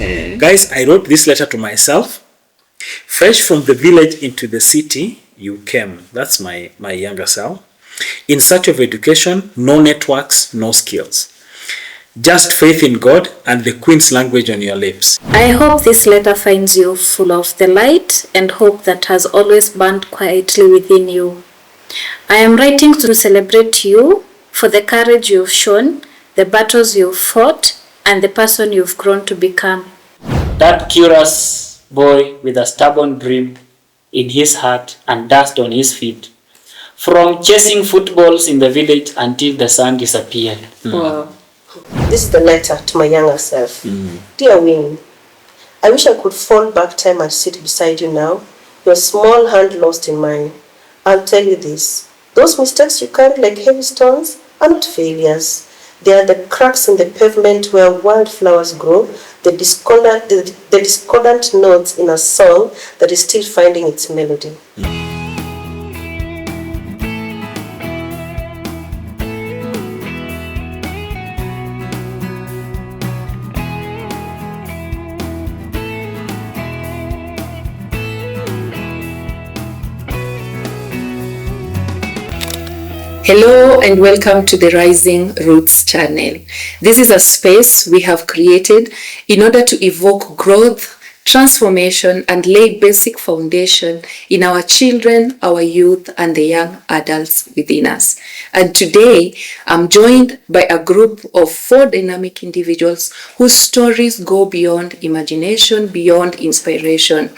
Guys, I wrote this letter to myself. Fresh from the village into the city, you came. That's my younger self. In search of education, no networks, no skills. Just faith in God and the Queen's language on your lips. I hope this letter finds you full of the light and hope that has always burned quietly within you. I am writing to celebrate you for the courage you've shown, the battles you've fought, and the person you've grown to become. That curious boy with a stubborn dream in his heart and dust on his feet. From chasing footballs in the village until the sun disappeared. Wow. This is the letter to my younger self. Dear Winnie, I wish I could fall back time and sit beside you now, your small hand lost in mine. I'll tell you this, those mistakes you carry like heavy stones are not failures. They are the cracks in the pavement where wildflowers grow, the discordant notes in a song that is still finding its melody. Hello and welcome to the Rising Roots channel. This is a space we have created in order to evoke growth, transformation, and lay basic foundation in our children, our youth, and the young adults within us. And today, I'm joined by a group of 4 dynamic individuals whose stories go beyond imagination, beyond inspiration.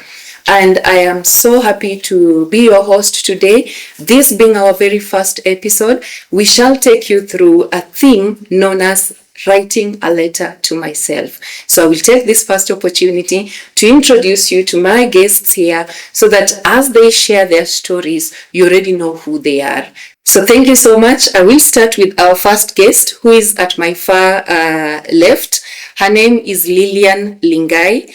And I am so happy to be your host today. This being our very first episode, we shall take you through a theme known as writing a letter to myself. So I will take this first opportunity to introduce you to my guests here so that as they share their stories, you already know who they are. So thank you so much. I will start with our first guest who is at my far left. Her name is Lilian Lingai.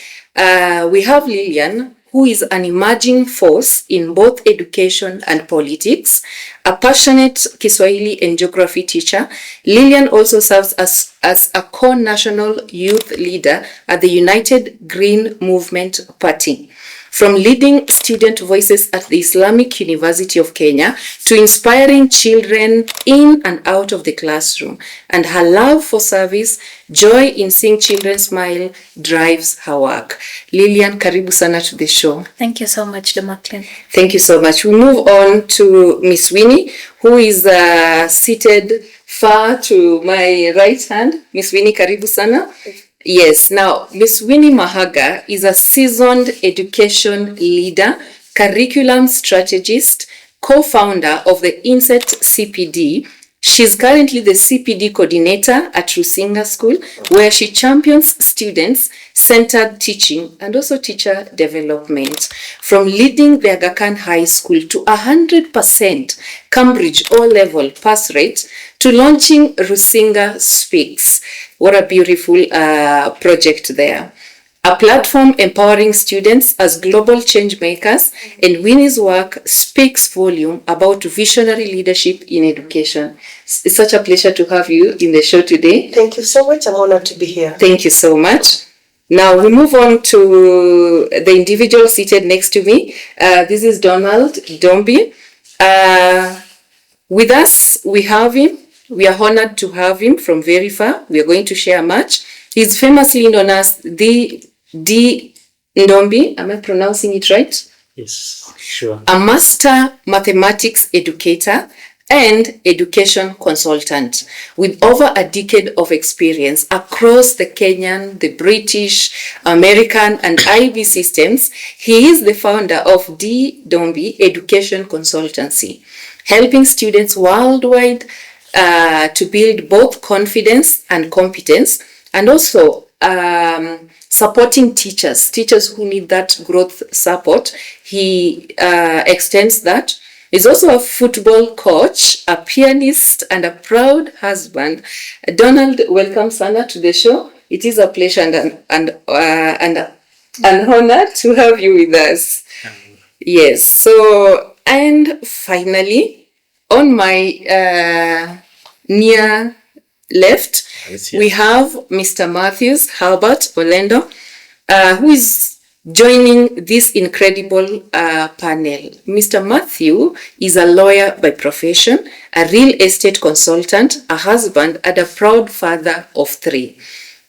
We have Lilian, who is an emerging force in both education and politics, a passionate Kiswahili and geography teacher. Lilian also serves as a co-national youth leader at the United Green Movement Party. From leading student voices at the Islamic University of Kenya to inspiring children in and out of the classroom, and her love for service, joy in seeing children smile drives her work. Lilian, karibu sana to the show. Thank you so much, Damackline. Thank you so much. We move on to Miss Winnie, who is seated far to my right hand. Miss Winnie, karibu sana. Yes, now Miss Winnie Mahaga is a seasoned education leader, curriculum strategist, co-founder of the INSET CPD. She's currently the CPD coordinator at Rusinga School, where she champions students-centered teaching and also teacher development. From leading the Aga Khan High School to 100% Cambridge O-level pass rate to launching Rusinga Speaks. What a beautiful project there. A platform empowering students as global change makers, and Winnie's work speaks volume about visionary leadership in education. It's such a pleasure to have you in the show today. Thank you so much. I'm honored to be here. Thank you so much. Now we move on to the individual seated next to me. This is Ndombi. With us, we have him. We are honored to have him from very far. We are going to share much. He's famously known as the Ndombi. Am I pronouncing it right? Yes, sure. A master mathematics educator and education consultant with over a decade of experience across the Kenyan, the British, American, and IB systems. He is the founder of Ndombi Education Consultancy, helping students worldwide to build both confidence and competence, and also supporting teachers who need that growth support. He extends that. He's also a football coach, a pianist, and a proud husband. Donald, welcome sana to the show. It is a pleasure and an honor to have you with us. Yes. So, and finally, on my near left, we have Mr. Hebert Olendo. who is joining this incredible panel. Mr. Matthew is a lawyer by profession, a real estate consultant, a husband, and a proud father of 3.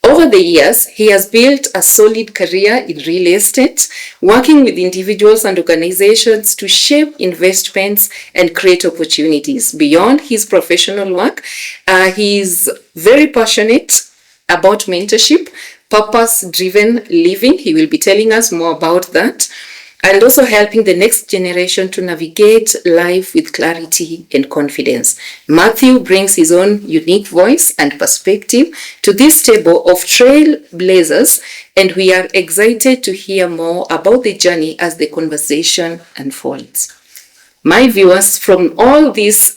Over the years, he has built a solid career in real estate, working with individuals and organizations to shape investments and create opportunities. Beyond his professional work, he is very passionate about mentorship, purpose-driven living. He will be telling us more about that, and also helping the next generation to navigate life with clarity and confidence. Matthew brings his own unique voice and perspective to this table of trailblazers, and we are excited to hear more about the journey as the conversation unfolds. My viewers, from all these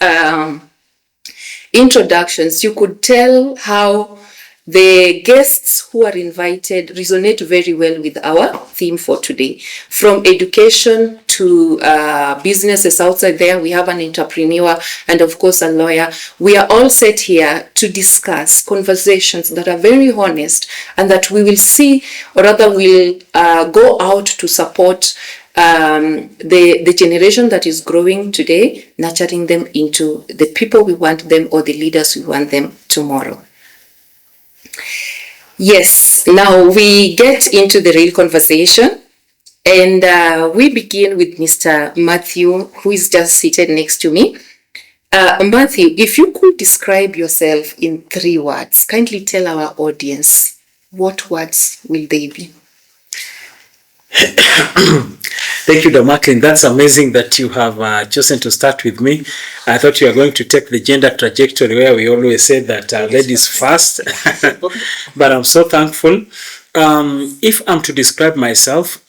introductions, you could tell how the guests who are invited resonate very well with our theme for today. From education to businesses outside there, we have an entrepreneur and of course a lawyer. We are all set here to discuss conversations that are very honest and that we will see, or rather will go out to support the generation that is growing today, nurturing them into the people we want them or the leaders we want them tomorrow. Yes, now we get into the real conversation, and we begin with Mr. Matthew, who is just seated next to me. Matthew, if you could describe yourself in 3 words, kindly tell our audience, what words will they be? Thank you, Damackline. That's amazing that you have chosen to start with me. I thought you were going to take the gender trajectory where we always say that ladies first, but I'm so thankful. If I'm to describe myself,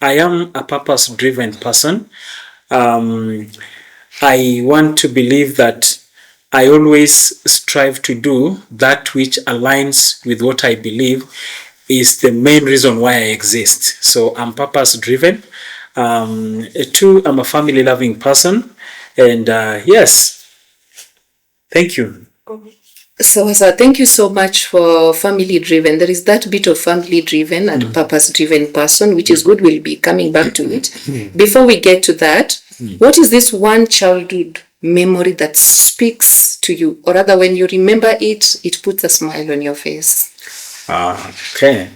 I am a purpose-driven person. I want to believe that I always strive to do that which aligns with what I believe is the main reason why I exist. So I'm purpose-driven. 2, I'm a family-loving person. And yes, thank you. So thank you so much for family-driven. There is that bit of family-driven and purpose-driven person, which is good. We'll be coming back to it. Before we get to that, what is this one childhood memory that speaks to you? Or rather, when you remember it, it puts a smile on your face. Okay.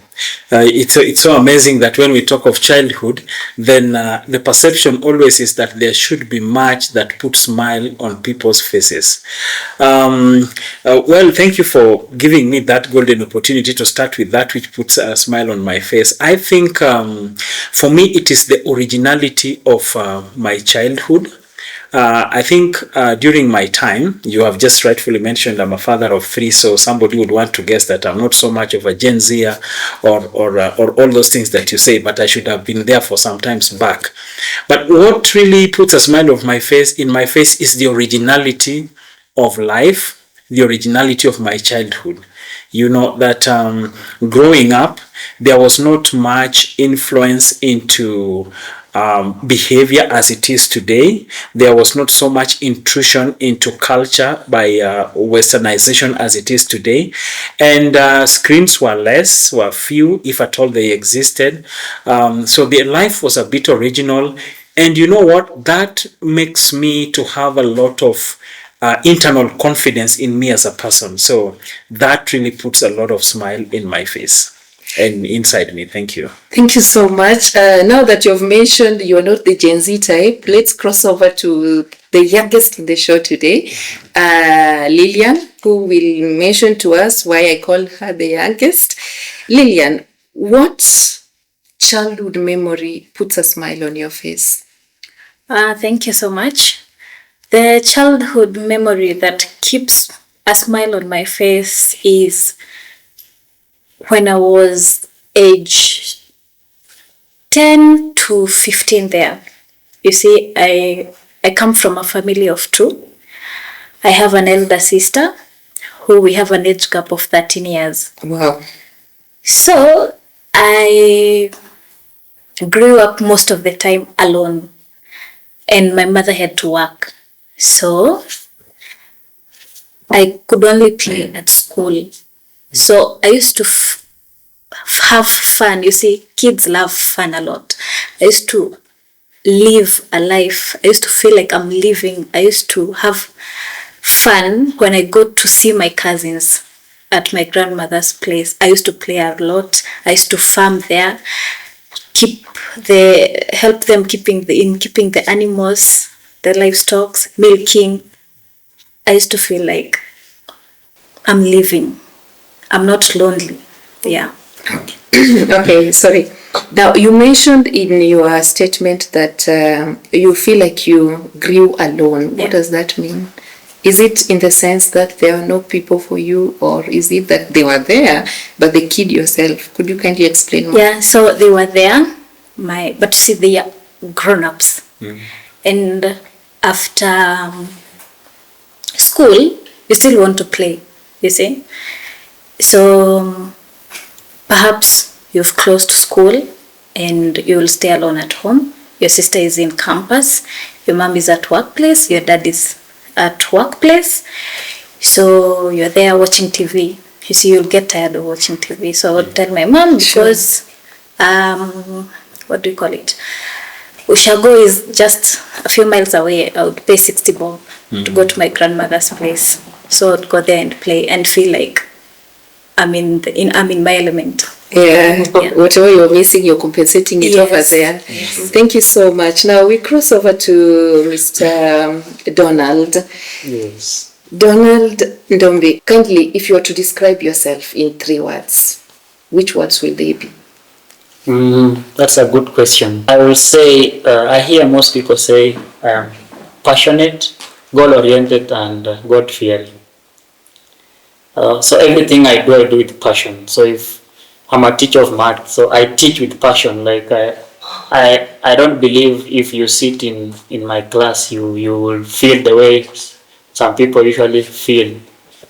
It's so amazing that when we talk of childhood, then the perception always is that there should be much that puts smile on people's faces. Well, thank you for giving me that golden opportunity to start with that which puts a smile on my face. I think for me it is the originality of my childhood. I think during my time, you have just rightfully mentioned I'm a father of 3, so somebody would want to guess that I'm not so much of a Gen Zer or all those things that you say, but I should have been there for some times back. But what really puts a smile on my face is the originality of life, the originality of my childhood. You know that growing up, there was not much influence into behavior as it is today. There was not so much intrusion into culture by westernization as it is today, and screens were few, if at all they existed. So the life was a bit original, and you know what, that makes me to have a lot of internal confidence in me as a person. So that really puts a lot of smile in my face and inside me. Thank you. Thank you so much. Now that you've mentioned you're not the Gen Z type, let's cross over to the youngest in the show today, Lilian, who will mention to us why I call her the youngest. Lilian, what childhood memory puts a smile on your face? Thank you so much. The childhood memory that keeps a smile on my face is when I was age 10 to 15 there. You see, I come from a family of 2. I have an elder sister who we have an age gap of 13 years. Wow. So I grew up most of the time alone, and my mother had to work. So I could only play at school. So I used to have fun. You see, kids love fun a lot. I used to live a life. I used to feel like I'm living. I used to have fun when I go to see my cousins at my grandmother's place. I used to play a lot. I used to farm there, help them keeping the animals, the livestock, milking. I used to feel like I'm living. I'm not lonely. Yeah. Okay, sorry. Now, you mentioned in your statement that you feel like you grew alone. What does that mean? Is it in the sense that there are no people for you, or is it that they were there, but they kid yourself? Could you kindly explain more? Yeah, so they were there, but see, they are grown-ups. And after school, you still want to play, you see? So perhaps you've closed school and you will stay alone at home. Your sister is in campus, your mom is at workplace, your dad is at workplace. So you're there watching TV. You see, you'll get tired of watching TV. So I would tell my mom, because, what do you call it? Ushago is just a few miles away. I would pay 60 bob to go to my grandmother's place. So I'd go there and play and feel like I'm in my element. Yeah. Whatever you're missing, you're compensating it over there. Yes. Thank you so much. Now we cross over to Mr. Donald. Yes. Donald Ndombi, kindly, if you were to describe yourself in 3 words, which words will they be? That's a good question. I will say, I hear most people say passionate, goal-oriented, and God-fearing. So everything I do with passion. So if I'm a teacher of math, so I teach with passion. Like I don't believe if you sit in my class, you will feel the way some people usually feel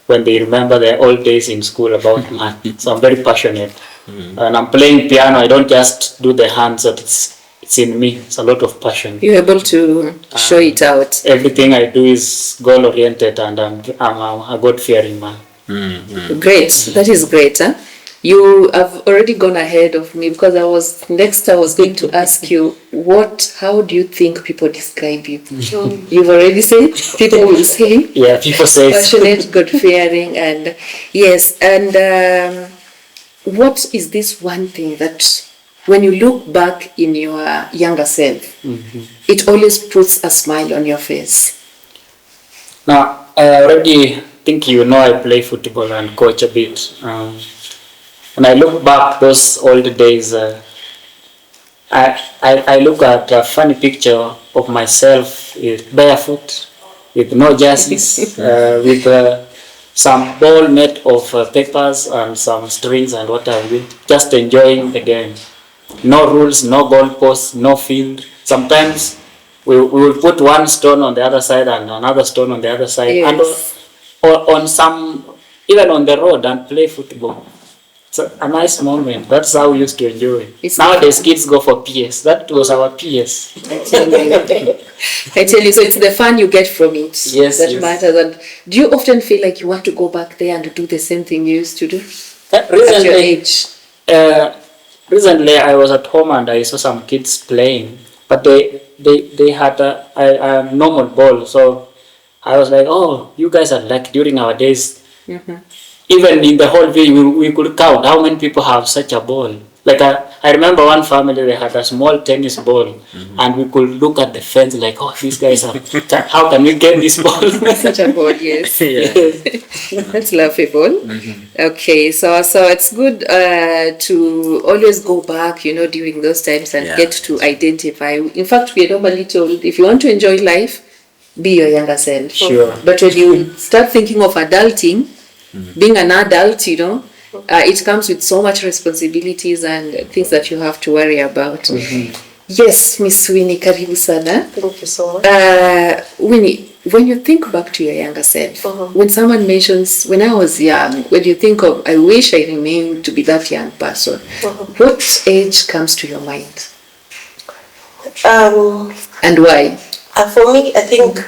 when they remember their old days in school about math. So I'm very passionate. And I'm playing piano. I don't just do the hands, but it's in me. It's a lot of passion. You're able to show it out. Everything I do is goal-oriented, and I'm a God-fearing man. Great. That is great. Huh? You have already gone ahead of me, because I was going to ask you, how do you think people describe you? You've already said people will say. Yeah, people say passionate, God-fearing, and yes. And what is this one thing that when you look back in your younger self, it always puts a smile on your face? Now, I already think I play football and coach a bit. When I look back those old days, I look at a funny picture of myself barefoot, with no jerseys, with some ball made of papers and some strings and what have you, just enjoying the game. No rules, no goalposts, no field. Sometimes we will put one stone on the other side and another stone on the other side, and even on the road, and play football. It's a nice moment. That's how we used to enjoy it. Nowadays, kids go for PS. That was our PS. I tell you, so it's the fun you get from it that matters. And do you often feel like you want to go back there and do the same thing you used to do at your age? Recently, I was at home and I saw some kids playing, but they had a normal ball. So I was like, oh, you guys are like during our days. Even in the whole village, we could count how many people have such a ball. Like I remember one family, they had a small tennis ball, and we could look at the fence like, oh, these guys are, how can we get this ball? Such a ball, yes. Yes. That's laughable. Okay, so it's good to always go back, during those times and get to identify. In fact, we are normally told, if you want to enjoy life, be your younger self. Sure. But when you start thinking of adulting, being an adult, it comes with so much responsibilities and things that you have to worry about. Yes, Miss Winnie, karibu sana. Thank you so much. Winnie, when you think back to your younger self, when someone mentions, when I was young, when you think of, I wish I remained to be that young person, what age comes to your mind? And why? For me, I think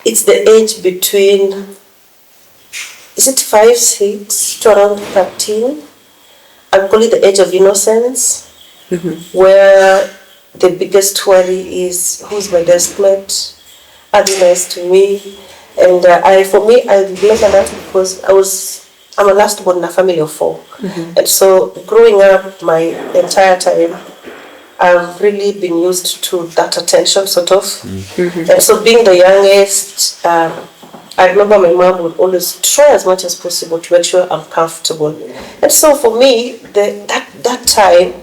it's the age between, is it 5, 6 to around 13? I call it the age of innocence, where the biggest worry is who's my deskmate, are they nice to me? And I remember that because I'm a last born in a family of 4. And so growing up my entire time, I've really been used to that attention, sort of. And so being the youngest, I remember my mom would always try as much as possible to make sure I'm comfortable. And so for me, that time,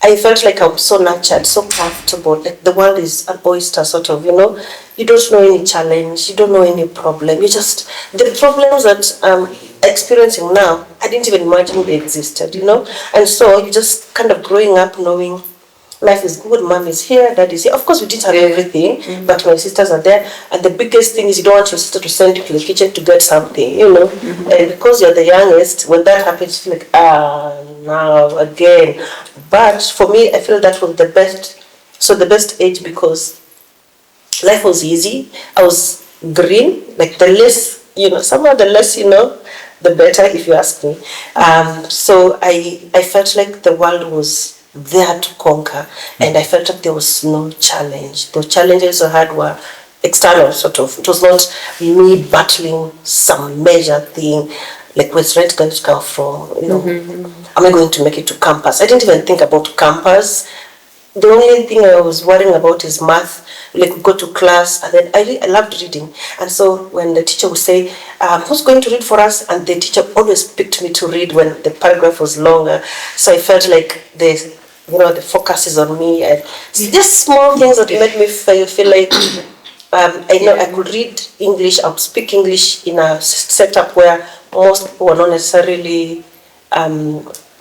I felt like I'm so nurtured, so comfortable. Like the world is an oyster, sort of, You don't know any challenge, you don't know any problem. The problems that I'm experiencing now, I didn't even imagine they existed, And so you just kind of growing up knowing life is good, mom is here, dad is here. Of course, we didn't have everything, but my sisters are there. And the biggest thing is you don't want your sister to send you to the kitchen to get something, And because you're the youngest, when that happens, you feel like, now again. But for me, I feel that was the best age because life was easy. I was green, like the less, somehow the less the better, if you ask me. So I felt like the world was there to conquer, and I felt like there was no challenge. The challenges I had were external, sort of. It was not me battling some major thing, like where's rent going to come from, Am I going to make it to campus? I didn't even think about campus. The only thing I was worrying about is math. Like go to class, and then I loved reading. And so when the teacher would say, who's going to read for us? And the teacher always picked me to read when the paragraph was longer. So I felt like the focus is on me. And just small things that made me feel like I know I could read English, I would speak English in a setup where most people were not necessarily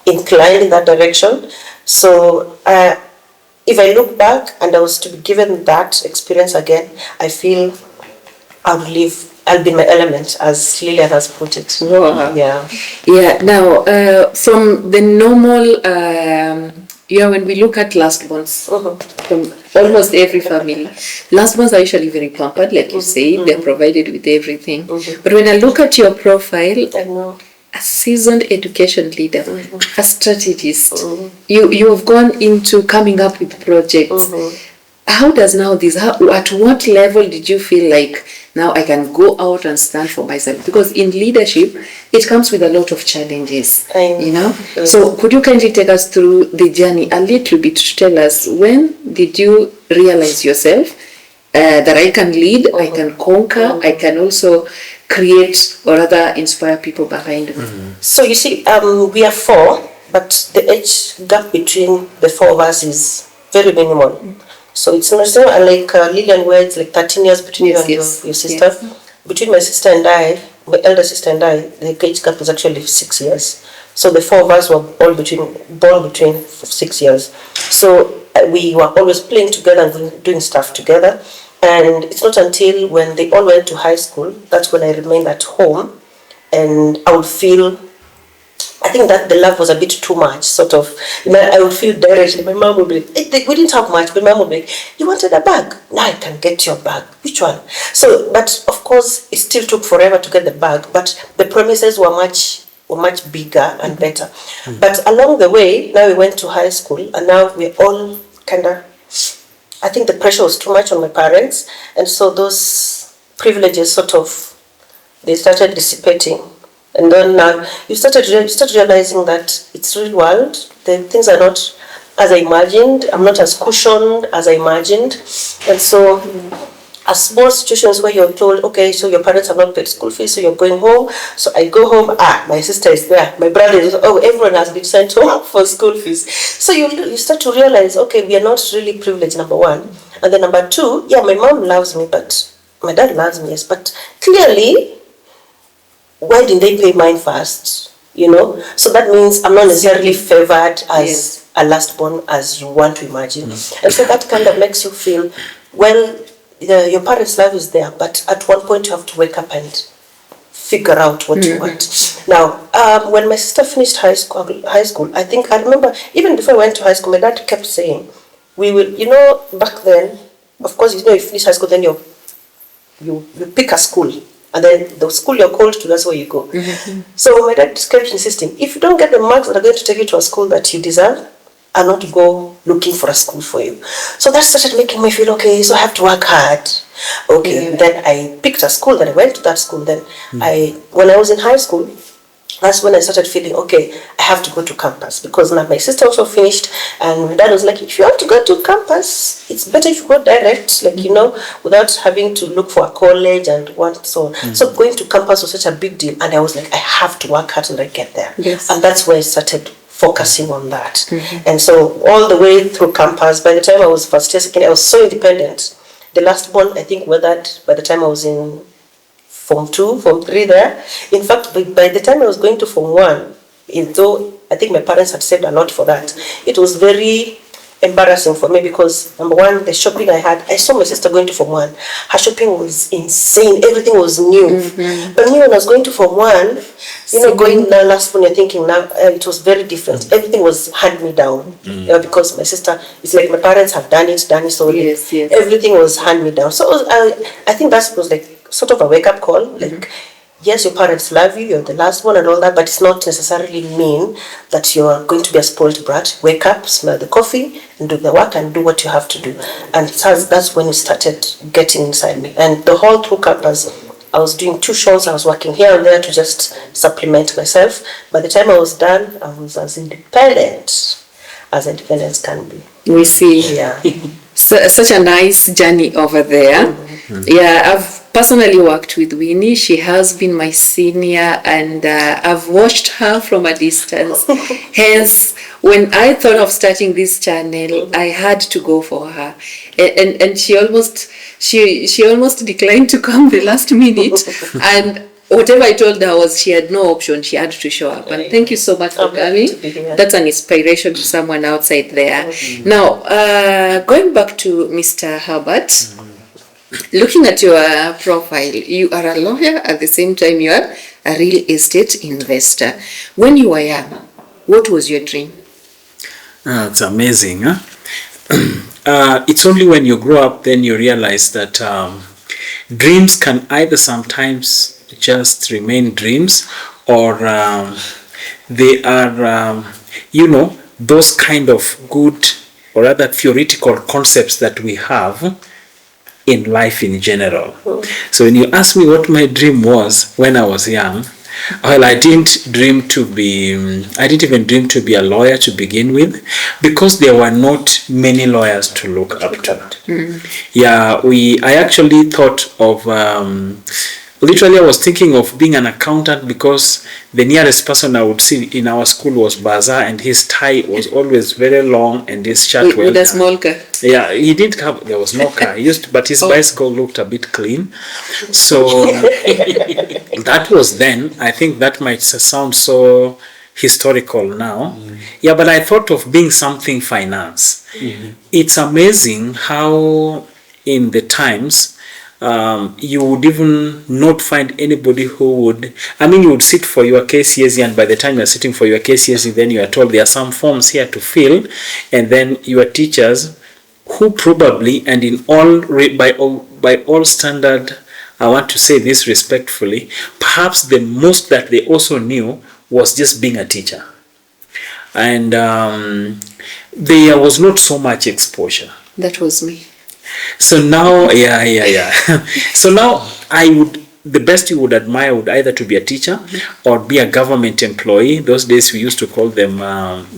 inclined in that direction. So if I look back and I was to be given that experience again, I feel I'll be in my element, as Lilian has put it. Wow. Yeah. Now, from the normal, when we look at lastborns, from almost every family, lastborns are usually very pampered, like you say, they're provided with everything. But when I look at your profile, I know. a seasoned education leader, a strategist, you have gone into coming up with projects. How does now at what level did you feel like now I can go out and stand for myself? Because in leadership, it comes with a lot of challenges, So could you kindly take us through the journey a little bit to tell us, when did you realize yourself that I can lead, I can conquer, I can also create or rather inspire people behind me? So you see, we are 4, but the age gap between the 4 of us is very minimal. So it's not like Lilian, where it's like 13 years between you and your sister. Yes. Between my sister and I, my elder sister and I, the age gap is actually 6 years. So the 4 of us were born between 6 years. So we were always playing together and doing stuff together. And it's not until when they all went to high school, that's when I remained at home, and I would feel, I think that the love was a bit too much, sort of. I would feel directly. My mom would be like, we didn't have much, but mom would be like, you wanted a bag? Now I can get your bag. Which one? So, but of course, it still took forever to get the bag, but the promises were much bigger and better. But along the way, now we went to high school, and now we're all kind of, I think the pressure was too much on my parents, and so those privileges sort of, they started dissipating. And then now you start realizing that it's real world. The things are not as I imagined. I'm not as cushioned as I imagined. And so small situations where you're told, okay, so your parents have not paid school fees, so you're going home. So I go home, my sister is there, my brother is, everyone has been sent home for school fees. So you start to realize, okay, we are not really privileged, number one. And then number two, my mom loves me, but my dad loves me, yes. But clearly, why didn't they pay mine first? So that means I'm not necessarily favored as a lastborn as you want to imagine. And so that kind of makes you feel, well, your parents' love is there, but at one point you have to wake up and figure out what you want. Now, when my sister finished high school, I think I remember, even before I went to high school, my dad kept saying, we will, back then, of course, you finish high school, then you pick a school. And then the school you're called to, that's where you go. So my dad kept insisting, if you don't get the marks that are going to take you to a school that you deserve, I'll not go looking for a school for you. So that started making me feel, okay, so I have to work hard. Okay, then I picked a school, then I went to that school. Then when I was in high school, that's when I started feeling, okay, I have to go to campus, because now my sister also finished, and my dad was like, if you want to go to campus, it's better if you go direct, like, without having to look for a college and what. So going to campus was such a big deal, and I was like, I have to work hard till I get there. Yes. And that's where I started focusing on that. And so all the way through campus, by the time I was first year, second year, I was so independent. The last one, I think, weathered by the time I was in Form 2, Form 3 there. In fact, by the time I was going to Form 1, though I think my parents had saved a lot for that, it was very embarrassing for me, because number one, the shopping I had, I saw my sister going to Form 1. Her shopping was insane. Everything was new. But me, when I was going to Form 1, going now last one, you're thinking now, it was very different. Everything was hand-me-down. Because my sister, it's like my parents have done it, so Yes. everything was hand-me-down. So I think that was like sort of a wake-up call, like, yes, your parents love you, you're the last one and all that, but it's not necessarily mean that you're going to be a spoiled brat. Wake up, smell the coffee, and do the work, and do what you have to do. And that's when it started getting inside me. And the whole through campus, I was doing tuitions, I was working here and there to just supplement myself. By the time I was done, I was as independent can be. We see. Yeah. Such a nice journey over there. Yeah, I've personally worked with Winnie. She has been my senior, and I've watched her from a distance. Hence, when I thought of starting this channel, I had to go for her, and she almost declined to come the last minute, and whatever I told her was she had no option, she had to show up. And thank you so much for coming. That's an inspiration to someone outside there. Now, going back to Mr. Hebert, looking at your profile, you are a lawyer, at the same time you are a real estate investor. When you were young, what was your dream? It's amazing. Huh? It's only when you grow up then you realize that dreams can either sometimes just remain dreams, or they are, those kind of good or rather theoretical concepts that we have in life in general. So when you ask me what my dream was when I was young, well, I didn't even dream to be a lawyer to begin with, because there were not many lawyers to look up to. Yeah, I actually thought of, literally I was thinking of being an accountant, because the nearest person I would see in our school was Bazaar, and his tie was always very long and his shirt with a small car. Yeah, he didn't have, there was no car. But his bicycle looked a bit clean. So that was then. I think that might sound so historical now. Yeah, but I thought of being something finance. It's amazing how in the times, you would even not find anybody who would, you would sit for your KCSE, and by the time you're sitting for your KCSE, then you are told there are some forms here to fill, and then your teachers, who probably, and by all standard, I want to say this respectfully, perhaps the most that they also knew was just being a teacher. And there was not so much exposure. That was me. So now, so now the best you would admire would either to be a teacher or be a government employee. Those days we used to call them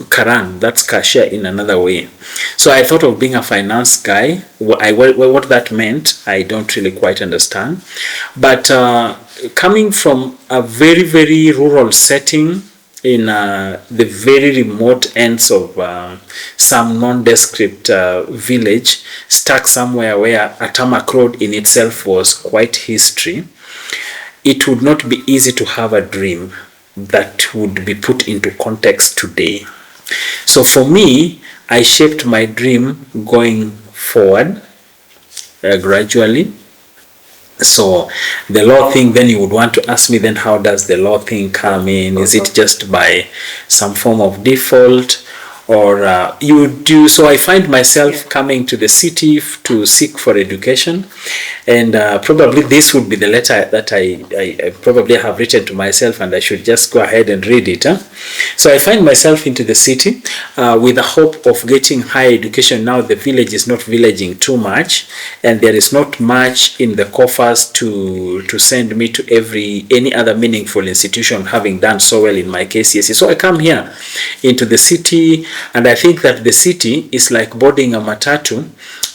Karan, that's cashier in another way. So I thought of being a finance guy. What that meant, I don't really quite understand. But coming from a very, very rural setting, in the very remote ends of some nondescript village, stuck somewhere where a tarmac road in itself was quite history, it would not be easy to have a dream that would be put into context today. So for me, I shaped my dream going forward gradually. So the law thing, then you would want to ask me, then how does the law thing come in? Is it just by some form of default, or you do. So I find myself coming to the city to seek for education, and probably this would be the letter that I probably have written to myself, and I should just go ahead and read it. So I find myself into the city with the hope of getting higher education. Now the village is not villaging too much, and there is not much in the coffers to send me to any other meaningful institution, having done so well in my KCSE. So I come here into the city, and I think that the city is like boarding a matatu,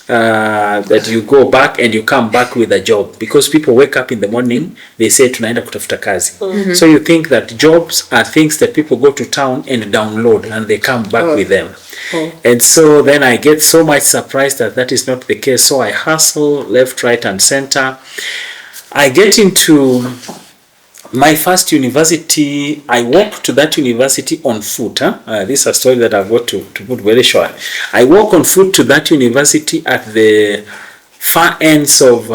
that you go back and you come back with a job, because people wake up in the morning, they say tunaenda kutafuta kazi. So you think that jobs are things that people go to town and download and they come back with them. And so then I get so much surprised that is not the case. So I hustle left, right and center. I get into my first university. I walk to that university on foot. This is a story that I've got to put very short. I walk on foot to that university at the far ends of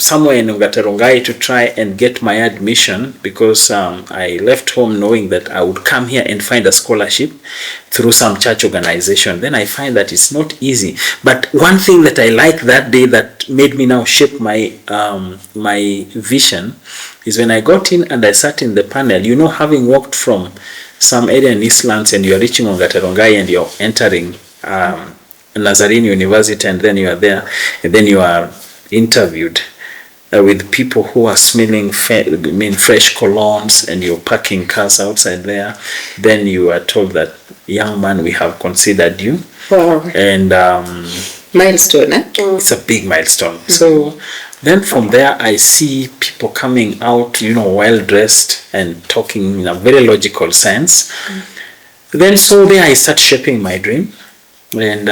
somewhere in Rongai to try and get my admission, because I left home knowing that I would come here and find a scholarship through some church organization. Then I find that it's not easy. But one thing that I like that day that made me now shape my my vision is when I got in and I sat in the panel. You know, having walked from some area in Eastlands and you're reaching Rongai and you're entering Nazarene University, and then you are there, and then you are interviewed with people who are smelling fresh colognes, and you're parking cars outside there. Then you are told that, young man, we have considered you. Wow. And milestone, eh? It's a big milestone. So then from there I see people coming out, you know, well dressed and talking in a very logical sense. Then so there I start shaping my dream. And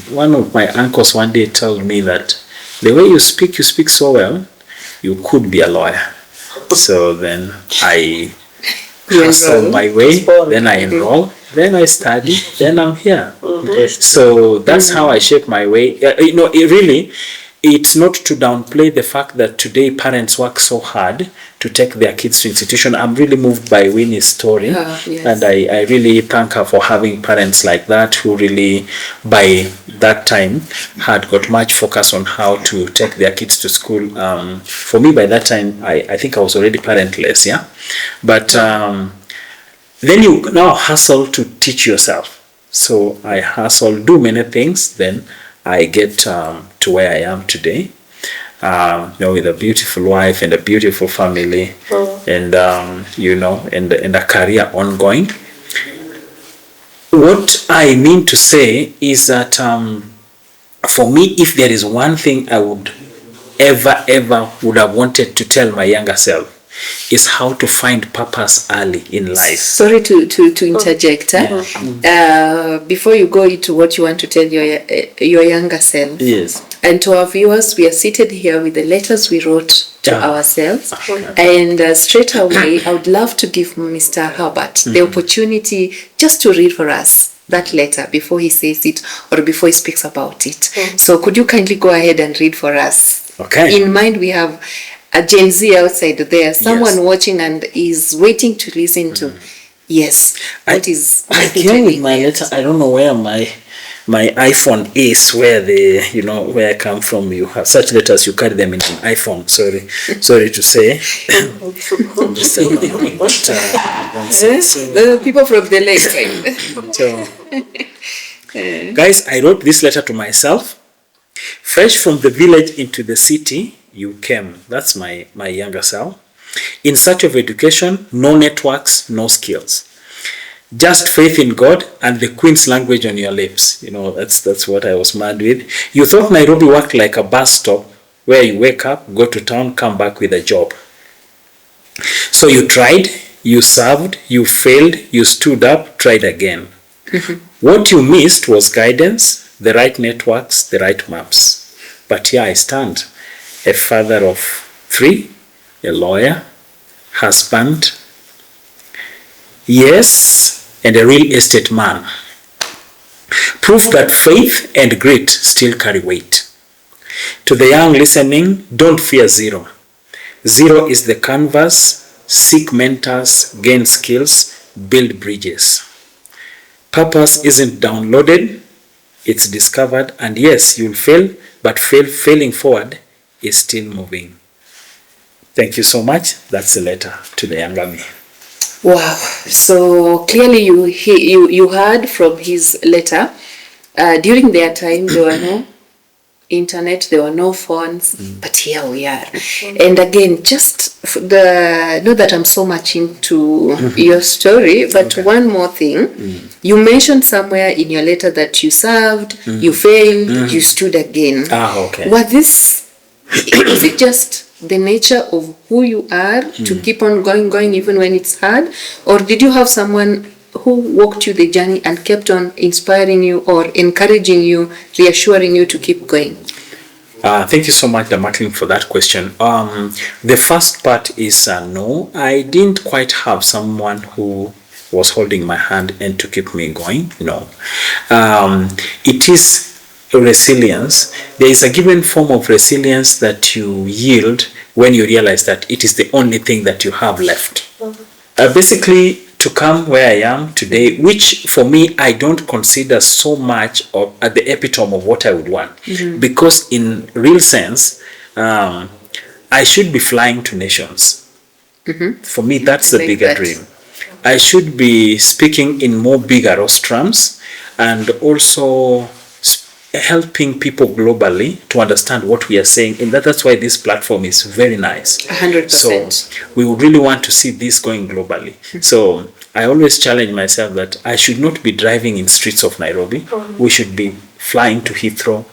one of my uncles one day told me that the way you speak so well, you could be a lawyer. So then I hustle my way, then I enroll, then I study, then I'm here. So that's how I shape my way. You know, it's not to downplay the fact that today parents work so hard to take their kids to institution. I'm really moved by Winnie's story. Yes. And I really thank her for having parents like that, who really by that time had got much focus on how to take their kids to school. For me by that time, I think I was already parentless, yeah. But then you now hustle to teach yourself. So I hustle, do many things, then I get to where I am today, you know, with a beautiful wife and a beautiful family, and you know, and a career ongoing. What I mean to say is that for me, if there is one thing I would ever would have wanted to tell my younger self, is how to find purpose early in life. Sorry to interject. Before you go into what you want to tell your younger self. Yes. And to our viewers, we are seated here with the letters we wrote to ourselves. And straight away, I would love to give Mr. Hebert the opportunity just to read for us that letter before he says it or before he speaks about it. So could you kindly go ahead and read for us? Okay. In mind, we have a Gen Z outside there, someone watching and is waiting to listen to. Yes. I came with my letter. I don't know where my iPhone is, where where I come from. You have such letters, you carry them in an iPhone. Sorry to say. The people from the lake. Guys, I wrote this letter to myself. Fresh from the village into the city, you came. That's my younger self. In search of education, no networks, no skills. Just faith in God and the Queen's language on your lips. You know, that's what I was mad with. You thought Nairobi worked like a bus stop where you wake up, go to town, come back with a job. So you tried, you served, you failed, you stood up, tried again. What you missed was guidance, the right networks, the right maps. But here I stand, a father of 3, a lawyer, husband, yes, and a real estate man. Proof that faith and grit still carry weight. To the young listening, don't fear zero. Zero is the canvas. Seek mentors, gain skills, build bridges. Purpose isn't downloaded, it's discovered, and yes, you'll fail, but failing forward is still moving. Thank you so much. That's the letter to the younger me. Wow. So clearly you heard from his letter. During their time, there were no internet, there were no phones, but here we are. And again, just not that I'm so much into your story, but one more thing. You mentioned somewhere in your letter that you served, you failed, you stood again. Okay. Was it just the nature of who you are to keep on going even when it's hard? Or did you have someone who walked you the journey and kept on inspiring you or encouraging you, reassuring you to keep going? Thank you so much, Damackline, for that question. The first part is no, I didn't quite have someone who was holding my hand and to keep me going. No. It is resilience. There is a given form of resilience that you yield when you realize that it is the only thing that you have left. Basically, to come where I am today, which for me, I don't consider so much of at the epitome of what I would want. Because in real sense, I should be flying to nations. For me, that's the bigger dream. I should be speaking in more bigger rostrums and also helping people globally to understand what we are saying, and that's why this platform is very nice. 100%. So we would really want to see this going globally. So I always challenge myself that I should not be driving in streets of Nairobi. We should be flying to Heathrow,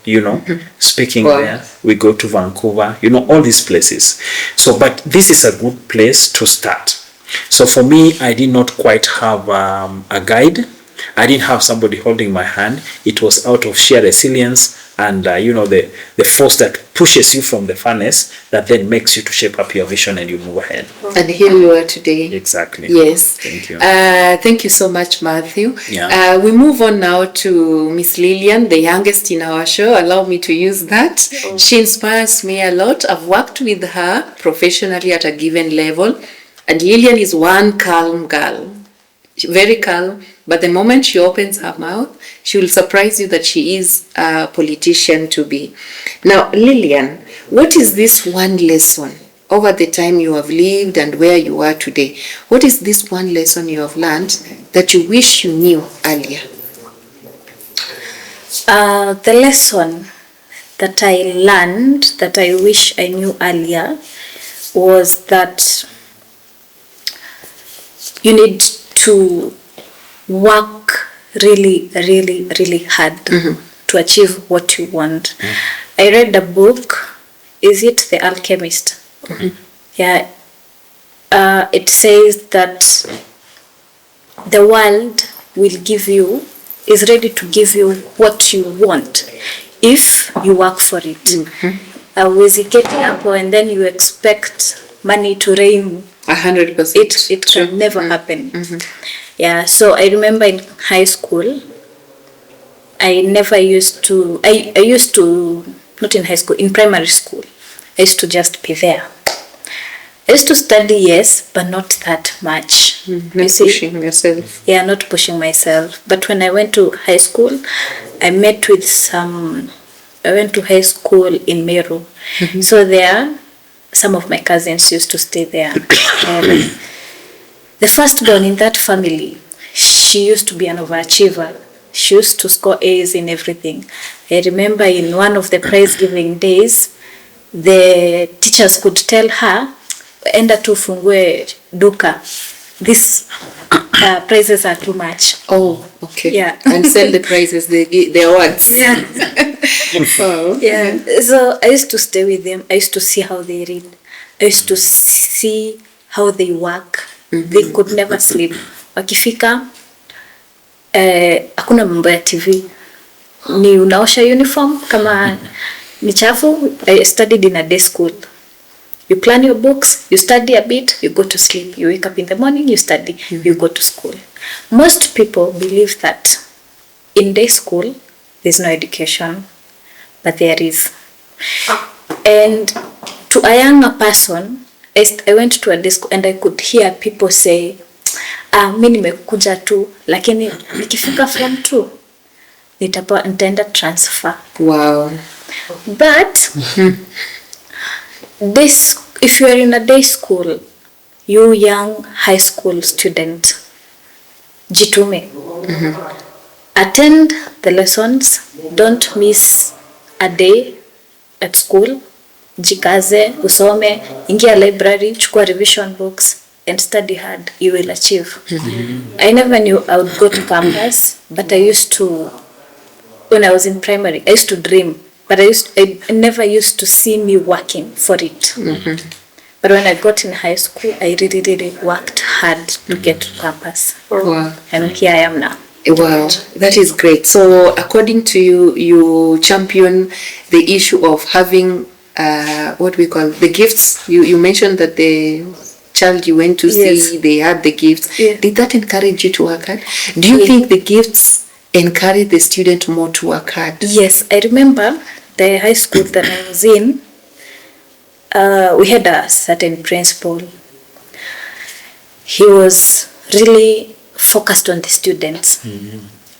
speaking there. We go to Vancouver, all these places. So, but this is a good place to start. So for me, I did not quite have a guide. I didn't have somebody holding my hand. It was out of sheer resilience and, the force that pushes you from the furnace that then makes you to shape up your vision and you move ahead. And here you are today. Exactly. Yes. Thank you. Thank you so much, Matthew. Yeah. We move on now to Miss Lilian, the youngest in our show. Allow me to use that. She inspires me a lot. I've worked with her professionally at a given level. And Lilian is one calm girl. Very calm. But the moment she opens her mouth, she will surprise you that she is a politician to be. Now, Lilian, what is this one lesson over the time you have lived and where you are today? What is this one lesson you have learned that you wish you knew earlier? The lesson that I learned that I wish I knew earlier was that you need to work really, really, really hard to achieve what you want. I read a book, is it The Alchemist? Yeah. It says that the world is ready to give you what you want if you work for it. Huwezi keti hapo and then you expect money to rain. 100%. It can never happen. Yeah, so I remember in high school, I used to, not in high school, in primary school, I used to just be there. I used to study, yes, but not that much. Not pushing yourself. Yeah, not pushing myself. But when I went to high school, I went to high school in Meru. So there, some of my cousins used to stay there. And the firstborn in that family, she used to be an overachiever. She used to score A's in everything. I remember in one of the prize giving days, the teachers could tell her, enda tu fungue duka. These prizes are too much. Oh, okay. Yeah. And sell the prizes, the awards. Yeah. Oh. Yeah. So I used to stay with them. I used to see how they read. I used to see how they work. They could never sleep. Wakifika, hakuna mambo ya TV. Ni unaosha uniform kama ni chafu. I studied in a day school. You plan your books, you study a bit, you go to sleep. You wake up in the morning, you study, you go to school. Most people believe that in day school, there's no education, but there is. And to a younger person, I went to a day school and I could hear people say, mimi nimekuja tu, lakini nikifika form 2 nitaenda transfer. Wow. But this, if you are in a day school, you young high school student, jitume. Attend the lessons, don't miss a day at school. Jikaze, usome, ingia library, chukua revision books and study hard. You will achieve. I never knew I would go to campus, but I used to, when I was in primary, I used to dream, but I never used to see me working for it. But when I got in high school, I really worked hard to get to campus. Wow. And here I am now. Wow, that is great. So according to you, you champion the issue of having what we call the gifts. You mentioned that the child you went to see, they had the gifts. Yeah. Did that encourage you to work hard? Do you think the gifts encourage the student more to work hard? Yes, I remember the high school that I was in, we had a certain principal. He was really focused on the students.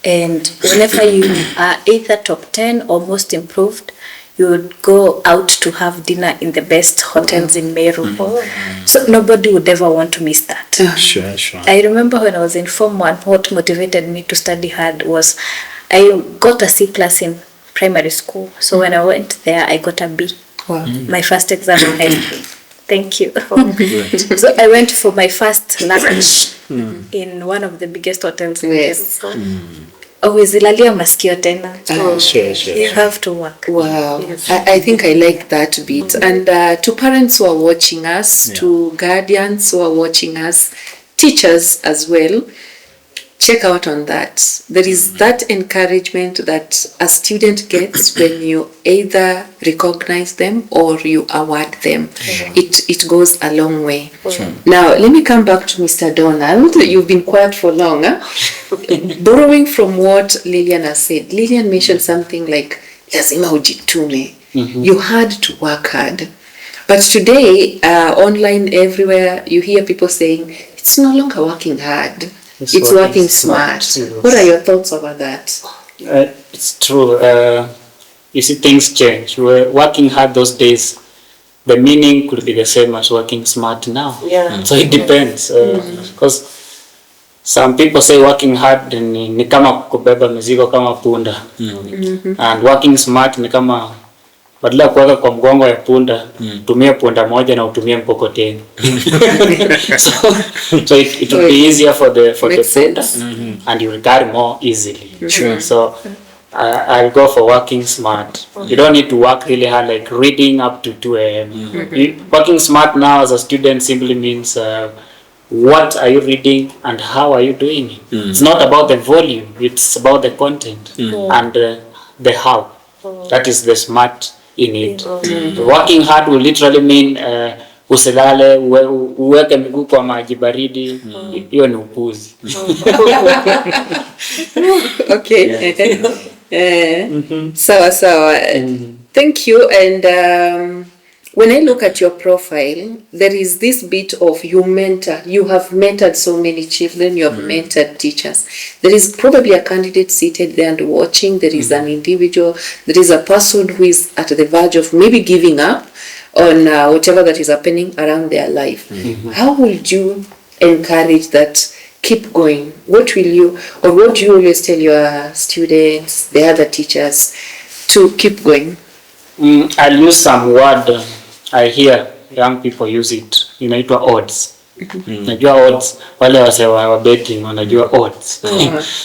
And whenever you are either top 10 or most improved, you would go out to have dinner in the best hotels in Meru. So nobody would ever want to miss that. Sure. I remember when I was in Form 1, what motivated me to study hard was I got a C+ in primary school. So when I went there, I got a B. Wow. My first exam in high school. Thank you. So I went for my first lunch in one of the biggest hotels in Yes. Meru. Uzilalia masikio tena. Sure. You have to work. Wow. Yes. I think I like that bit. And to parents who are watching us, to guardians who are watching us, teachers as well, check out on that. There is that encouragement that a student gets when you either recognize them or you award them. It goes a long way. Now, let me come back to Mr. Donald. You've been quiet for long. Borrowing from what Lilian has said, Lilian mentioned something like, lazima ujitume. You had to work hard. But today, online everywhere, you hear people saying, it's no longer working hard. It's working smart. What are your thoughts about that? It's true. You see, things change. We were working hard those days. The meaning could be the same as working smart now. Yeah. So it depends. Because some people say working hard ni kama kubeba mizigo kama punda. And working smart ni kama badala kuweka kwa mgongo ya punda, tumia punda moja na utumie mkokoteni. So it will be easier for the punda, and you will carry more easily. Sure. So I'll go for working smart. You don't need to work really hard, like reading up to 2 a.m. Working smart now as a student simply means what are you reading and how are you doing it. It's not about the volume, it's about the content and the how. That is the smart in it. Working hard will literally mean usilale, uweke miguu kwa maji baridi. Hiyo ni upuzi. Okay. Sawa. Thank you. And when I look at your profile, there is this bit of you have mentored so many children, you have mentored teachers. There is probably a candidate seated there and watching, there is an individual, there is a person who is at the verge of maybe giving up on whatever that is happening around their life. How would you encourage that? Keep going. What do you always tell your students, the other teachers, to keep going? I'll use some word I hear young people use it. Inaitwa odds. Najua odds. Wale wase wa betting wanajua odds.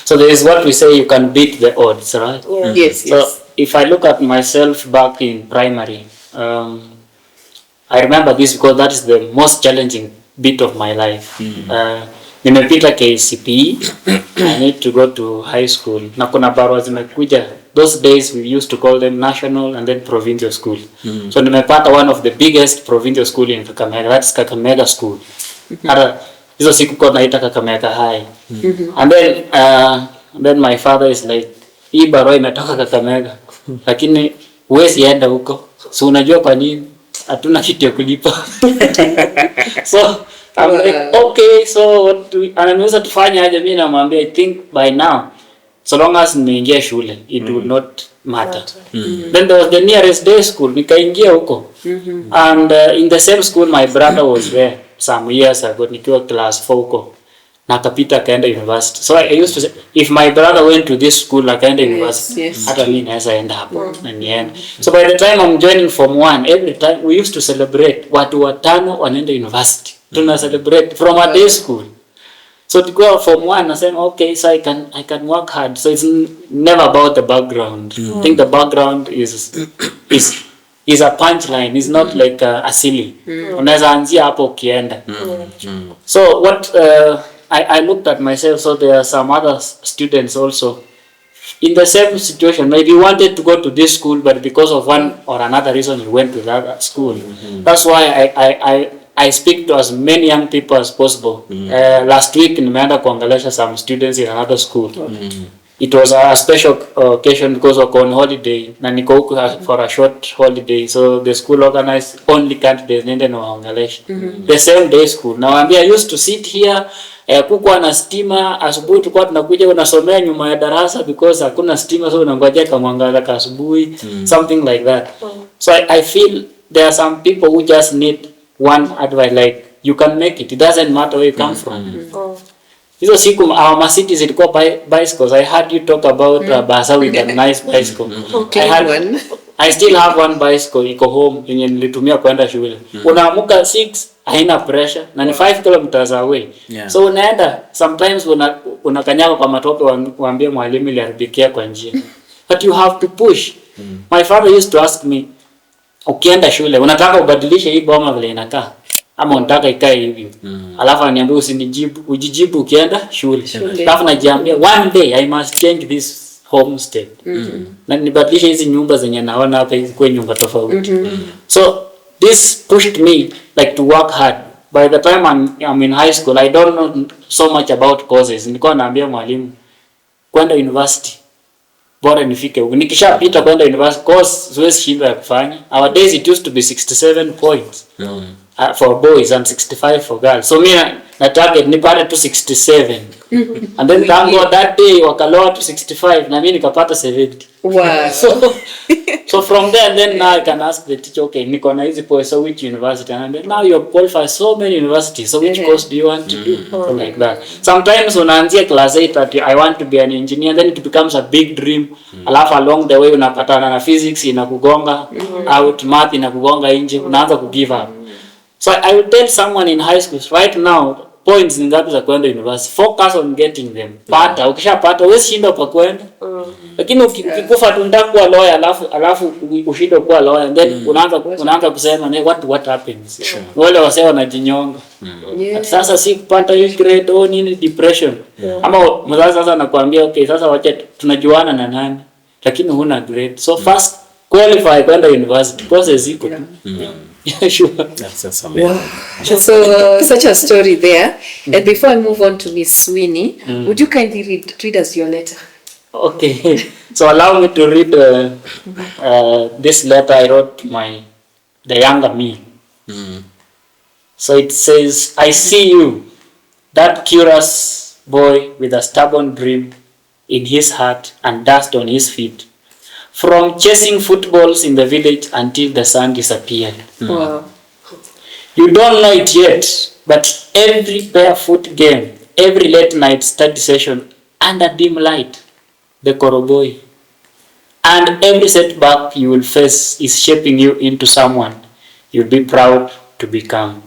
So there is what we say, you can beat the odds, right? Yes. So if I look at myself back in primary, I remember this because that is the most challenging bit of my life. Nimepita KCPE, I need to go to high school. Na kuna barua zimekuja. Those days we used to call them national and then provincial school. So nimepata one of the biggest provincial school in Kakamega. That's Kakamega school. Hata hizo siku kwa naita Kakamega High. And then my father is like, hii barua imetoka Kakamega. Lakini huwezi enda huko. So unajua kwa nini? Hatuna kitu ya kulipa. So I'm like, okay, so what do we, anaweza tufanya aje? Mimi namwambia I think by now so long as nimeingia shule it would not matter. Then there was the nearest day school, nikaingia huko. And in the same school my brother was there some years ago, nikiwa class 4 huko. Na akapita akaenda university. So I used to say if my brother went to this school akaenda university, hata mimi naweza enda hapo na niende. So by the time I'm joining form 1, every time we used to celebrate watu watano wanaenda university. Tuna celebrate from a day school. So to go from 1, nasema okay, so I can work hard. So it's never about the background. I think the background is a punchline. It's not like a silly. Unaweza anzia hapo ukienda. So what I looked at myself. So there are some other students also in the same situation. Maybe you wanted to go to this school, but because of one or another reason you went to that school. That's why I speak to as many young people as possible. Last week nimeenda kuongelesha some students in another school. It was a special occasion because wako on holiday na niko huko for a short holiday, so the school organized only candidates niende na waongelesha. The same day school. Nawaambia I used to sit here, kukuwa na stima, asubuhi tulikuwa tunakuja unasomea nyuma ya darasa because hakuna stima, so unangojea kama mwangaza ka asubuhi, something like that. So I feel there are some people who just need one advice, like you can make it. It doesn't matter where you come from. Hizo siku our cities zilikuwa bicycles. I heard you talk about basa with a nice bicycle. I still have one bicycle iko home yenye nilitumia kwenda shule. Unaamuka 6, haina pressure na ni 5 kilometers away. So unaenda sometimes unakanyaga kwa matope, waambie mwalimu iliharibikia kwa njia. But you have to push. My father used to ask me, ukienda shule unataka ubadilishe hii boma vile inakaa ama unataka ikae hivi? Alafu ananiambia ujijibu ukienda shule. Alafu najiambia one day I must change this homestead. Na nibadilishe hizi nyumba zenye naona hapa hizi kwa nyumba tofauti. So this pushed me like to work hard. By the time I'm in high school, I don't know so much about courses. Nilikuwa naambia mwalimu kwenda university bora nifike huko. Nikishapita kwenda university course siwezi shinda ya kufanya. Our days it used to be 67 points for boys and 65 for girls. So me na target nipate to 67. And then thank God that day wakaloa to 65 na mimi nikapata 70. Wow. So from there then now I can ask the teacher, okay, niko na hizi points, so which university? And then now you're qualified so many universities, so which course do you want to do? So like that. Sometimes unaanzia class 8 that I want to be an engineer, then it becomes a big dream. Alafu along the way unapatana na physics inakugonga out, math inakugonga nje, unaanza ku give up. So I will tell someone in high school right now, points ni ngapi za kwenda university, focus on getting them. Pata, ukishapata wewe shinda pa kwenda. Lakini ukikufa tu ndako kuwa lawyer alafu ushinda kuwa lawyer, then unaanza kusema what happens. Wale wasee wanajinyonga. Sasa si kupata hiyo grade au nini, depression. Ama mzazi sasa anakuambia okay, sasa wacha tunajuana na nani, lakini huna grade. So first qualify kwenda university, process iko tu. Sure. That's amazing. Wow. So such a story there. And before I move on to Miss Winnie, would you kindly read us your letter? Okay. So allow me to read this letter I wrote to the younger me. So it says, I see you, that curious boy with a stubborn dream in his heart and dust on his feet, from chasing footballs in the village until the sun disappeared. Wow. You don't know it yet, but every barefoot game, every late night study session under dim light, the Koroboy, and every setback you will face is shaping you into someone you'll be proud to become.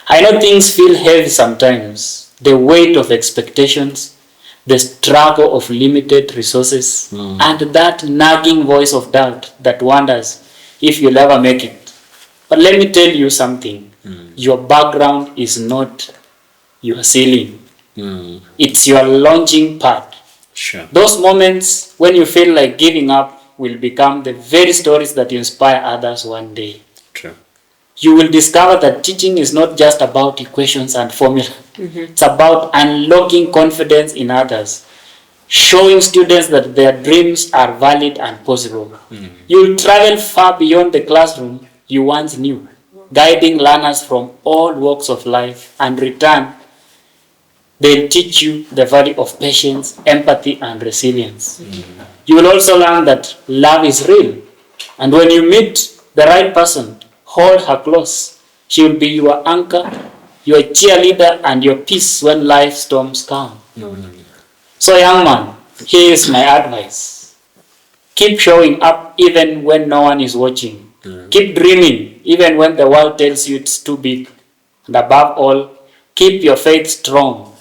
I know things feel heavy sometimes, the weight of expectations, the struggle of limited resources, and that nagging voice of doubt that wonders if you'll ever make it. But let me tell you something. Your background is not your ceiling. It's your launching pad. Sure. Those moments when you feel like giving up will become the very stories that inspire others one day. True. You will discover that teaching is not just about equations and formula. It's about unlocking confidence in others, showing students that their dreams are valid and possible. You'll travel far beyond the classroom you once knew. guiding learners from all walks of life, and return, they'll teach you the value of patience, empathy, and resilience. You will also learn that love is real, and when you meet the right person, hold her close. She will be your anchor, your cheerleader, and your peace when life storms come. So young man, here is my advice. Keep showing up even when no one is watching. Keep dreaming even when the world tells you it's too big. And above all, keep your faith strong,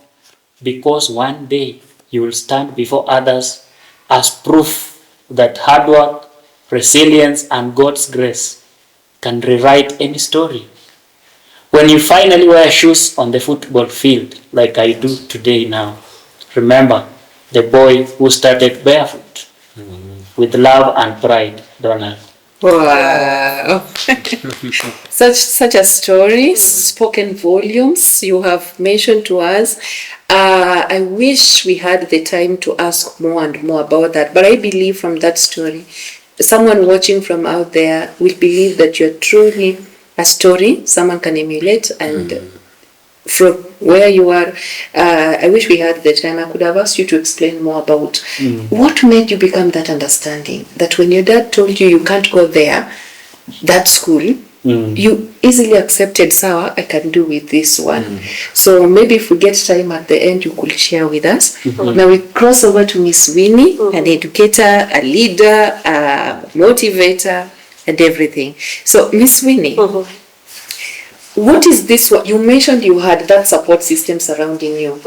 because one day you will stand before others as proof that hard work, resilience, and God's grace can rewrite any story. When you finally wear shoes on the football field, like I do today now, remember the boy who started barefoot. With love and pride, Donald. Wow. Such a story, spoken volumes you have mentioned to us. I wish we had the time to ask more and more about that, but I believe from that story, someone watching from out there will believe that you're truly a story someone can emulate, and from where you are, I wish we had the time. I could have asked you to explain more about what made you become that understanding, that when your dad told you can't go there, that school, you easily accepted, Sawa, I can do with this one. So maybe if we get time at the end, you could share with us. Now we cross over to Miss Winnie, an educator, a leader, a motivator, and everything. So Miss Winnie, what is this? What you mentioned, you had that support system surrounding you.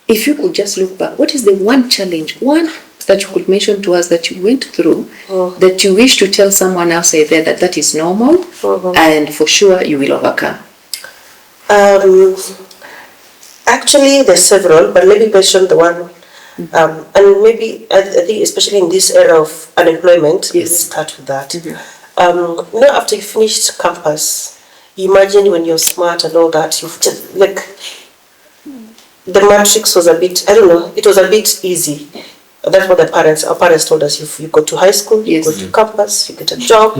If you could just look back, what is the one challenge, one that you could mention to us that you went through, that you wish to tell someone else out there that is normal, and for sure you will overcome? Actually, there's several, but let me mention the one. And maybe I think especially in this era of unemployment, we start with that. After you finished campus, imagine when you're smart and all that, you've just, like, the matrix was a bit, I don't know, it was a bit easy. That's what our parents told us. If you go to high school, you go to campus, you get a job,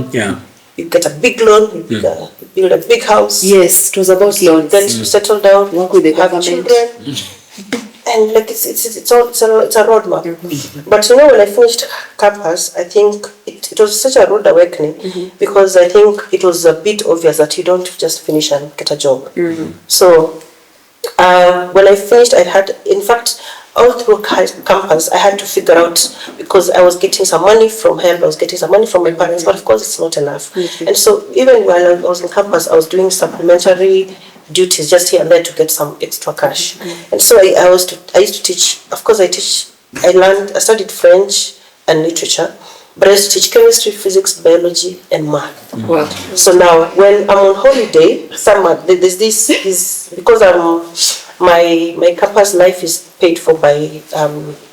you get a big loan, you build a big house. Yes, it was about loans. Then you settle down, work with the have government. children. And like it's a roadmap. But when I finished campus, I think it was such a rude awakening, because I think it was a bit obvious that you don't just finish and get a job. So when I finished, I had, in fact, all through campus, I had to figure out, because I was getting some money from help, I was getting some money from my parents, but of course it's not enough. And so even while I was in campus, I was doing supplementary duties just here and there to get some extra cash. And so I used to teach. Of course, I studied French and literature, but I used to teach chemistry, physics, biology, and math. Wow. So now when I'm on holiday, summer, there's this because my campus life is paid for by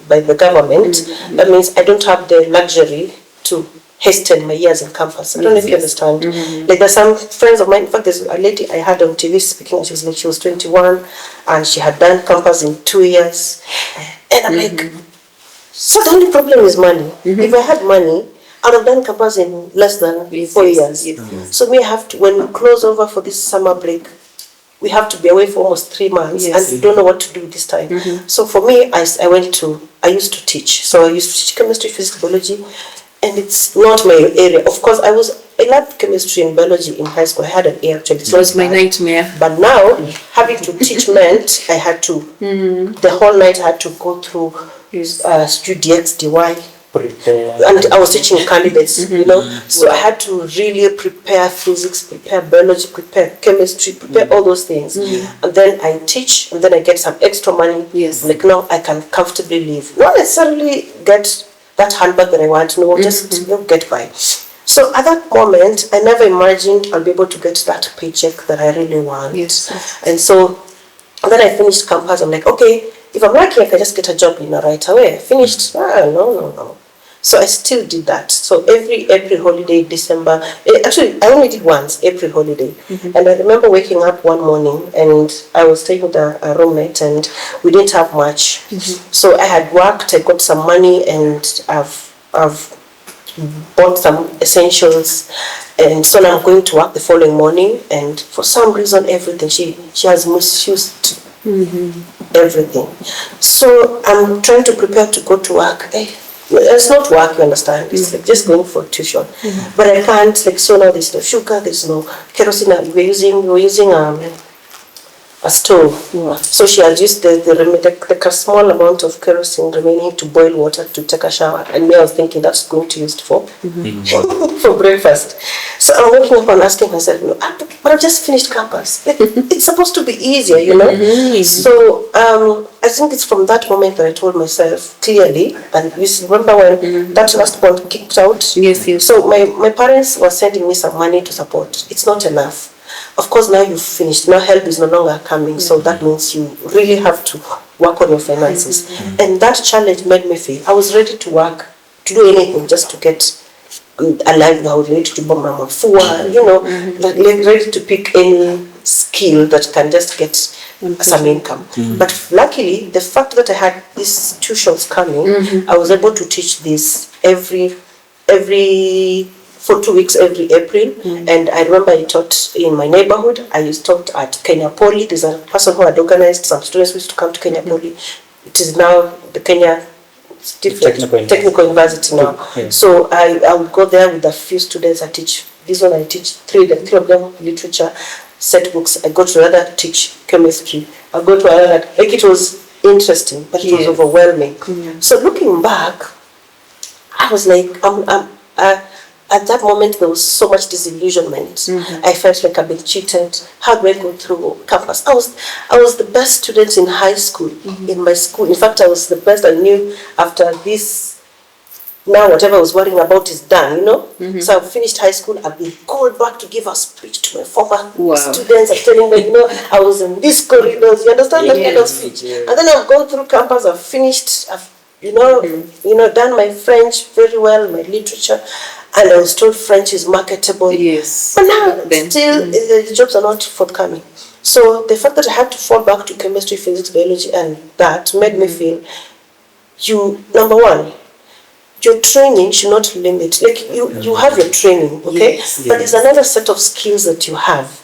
the government. That means I don't have the luxury to hasten my years in campus. I don't know if you understand. Like there's some friends of mine, in fact there's a lady I had on TV speaking, she was 21 and she had done campus in 2 years. And I'm like, so the only problem is money. If I had money, I would have done campus in less than 4 years. So we have to, when we close over for this summer break, we have to be away for almost 3 months, and we don't know what to do this time. So for me, I used to teach. So I used to teach chemistry, physics, biology, and it's not my area. Of course, I loved chemistry and biology in high school. I had an A actually. it was my nightmare. But now, having to teach meant I had to, the whole night I had to go through StuDX, DY, and I was teaching candidates, so I had to really prepare physics, prepare biology, prepare chemistry, prepare all those things, and then I teach, and then I get some extra money. Like now I can comfortably live, not necessarily get that handbag that I want, just get by. So at that moment, I never imagined I'll be able to get that paycheck that I really want. And so then I finished campus. I'm like, okay, if I'm lucky, I can just get a job right away. I finished. No. So I still did that. So every April holiday, December, actually I only did once, April holiday. And I remember waking up one morning and I was staying with a roommate and we didn't have much. So I had worked, I got some money, and I've bought some essentials, and so now I'm going to work the following morning, and for some reason everything, she has misused everything. So I'm trying to prepare to go to work. It's not work, you understand, it's like just going for tuition. But I can't, like, so now there's no sugar, there's no kerosene. We're using a stove. So she had used the small amount of kerosene remaining to boil water to take a shower. And me, I was thinking that's going to use it for breakfast. So I'm waking up and asking myself, but I've just finished campus. Like, it's supposed to be easier, So I think it's from that moment that I told myself clearly, and you remember when that last one kicked out? Yes. So my parents were sending me some money to support. It's not enough. Of course, now you've finished. Now help is no longer coming. So that means you really have to work on your finances. And that challenge made me feel I was ready to work, to do anything just to get alive. I was ready to bomb my mafua, ready to pick any skill that can just get some income. But luckily, the fact that I had these tuitions coming, I was able to teach this for 2 weeks every April. And I remember I taught in my neighborhood. I taught at Kenya Poly. There's a person who had organized some students who used to come to Kenya Poly. It is now the Kenya Technical University now. So I would go there with a few students. I teach this one. I teach three of them literature set books. I go to another teach chemistry. I go to another. Like, it was interesting, but it was overwhelming. So looking back, I was like, at that moment, there was so much disillusionment. I felt like I've been cheated. How do I go through campus? I was the best student in high school, in my school. In fact, I was the best. I knew after this, now whatever I was worrying about is done, So I finished high school. I've been called back to give a speech to my former students. I'm telling them, I was in these corridors. You understand that kind of speech? And then I've gone through campus. I've finished. I've done my French very well, my literature. And I was told French is marketable. Yes. But now, still, the jobs are not forthcoming. So the fact that I had to fall back to chemistry, physics, biology, and that made me feel, number one, your training should not limit. Like, you have your training, okay? But there's another set of skills that you have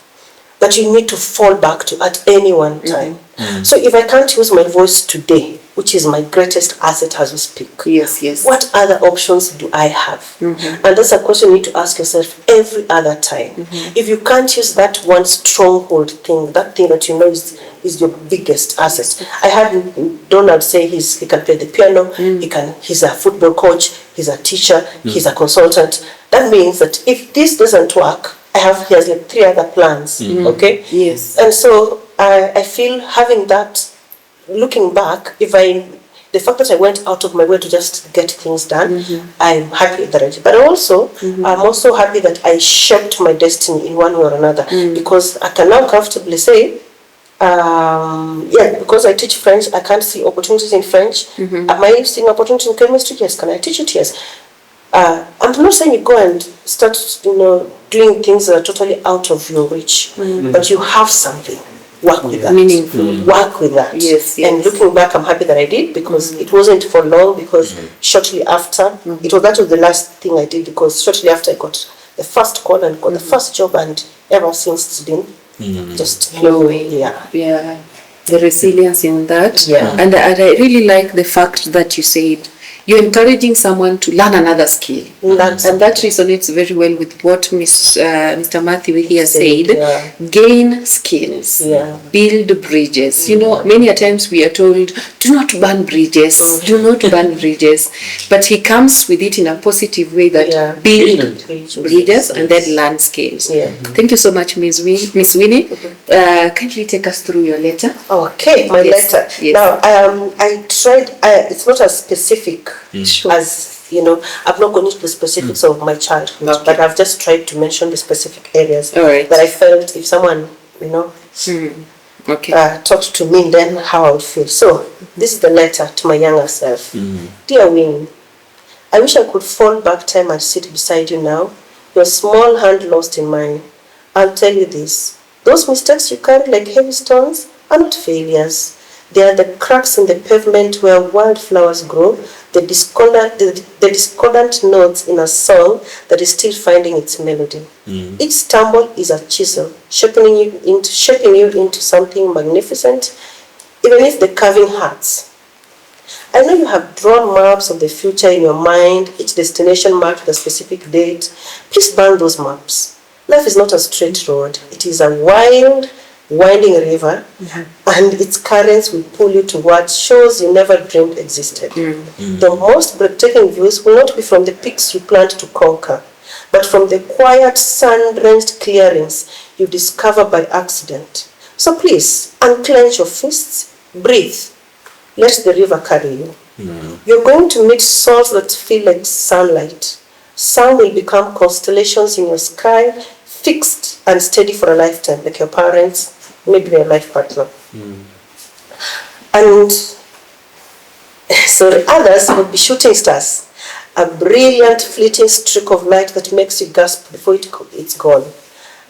that you need to fall back to at any one time. So if I can't use my voice today, which is my greatest asset as we speak, what other options do I have? And that's a question you need to ask yourself every other time. If you can't use that one stronghold thing, that thing that is your biggest asset. I had Donald say he can play the piano, he's a football coach, he's a teacher, he's a consultant. That means that if this doesn't work, he has like 3 other plans, okay? Yes. And so I feel having that, looking back, the fact that I went out of my way to just get things done, I'm happy that I did. But also, I'm also happy that I shaped my destiny in one way or another, because I can now comfortably say, because I teach French, I can't see opportunities in French. Am I seeing opportunities in chemistry? Yes. Can I teach it? Yes. I'm not saying you go and start, doing things that are totally out of your reach, but you have something. Work with that. Meaningful. Work with that. Yes. And looking back, I'm happy that I did, because it wasn't for long, because shortly after, that was the last thing I did, because shortly after I got the first call and got the first job, and ever since it's been just flowing. The resilience in that. And I really like the fact that you said you're encouraging someone to learn another skill. And that resonates very well with what Mr. Matthew here said. Gain skills, build bridges. Many a times we are told, do not burn bridges, do not burn bridges. But he comes with it in a positive way, that build bridges and then learn skills. Thank you so much, Miss Winnie. Kindly take us through your letter. Okay, my letter. Now, I tried, it's not as specific as, I've not gone into the specifics of my childhood, but I've just tried to mention the specific areas that I felt if someone, talked to me, then how I would feel. So, this is the letter to my younger self. Dear Winnie, I wish I could fall back time and sit beside you now, your small hand lost in mine. I'll tell you this, those mistakes you carry like heavy stones are not failures. They are the cracks in the pavement where wildflowers grow, the discordant notes in a song that is still finding its melody. Each stumble is a chisel, shaping you into something magnificent, even if the carving hurts. I know you have drawn maps of the future in your mind, each destination marked with a specific date. Please burn those maps. Life is not a straight road. It is a wild, winding river, and its currents will pull you towards shores you never dreamed existed. The most breathtaking views will not be from the peaks you planned to conquer, but from the quiet, sun-drenched clearings you discover by accident. So please, unclench your fists, breathe, let the river carry you. You're going to meet souls that feel like sunlight. Some will become constellations in your sky, fixed and steady for a lifetime, like your parents, maybe your life partner. And so the others will be shooting stars, a brilliant fleeting streak of light that makes you gasp before it's gone.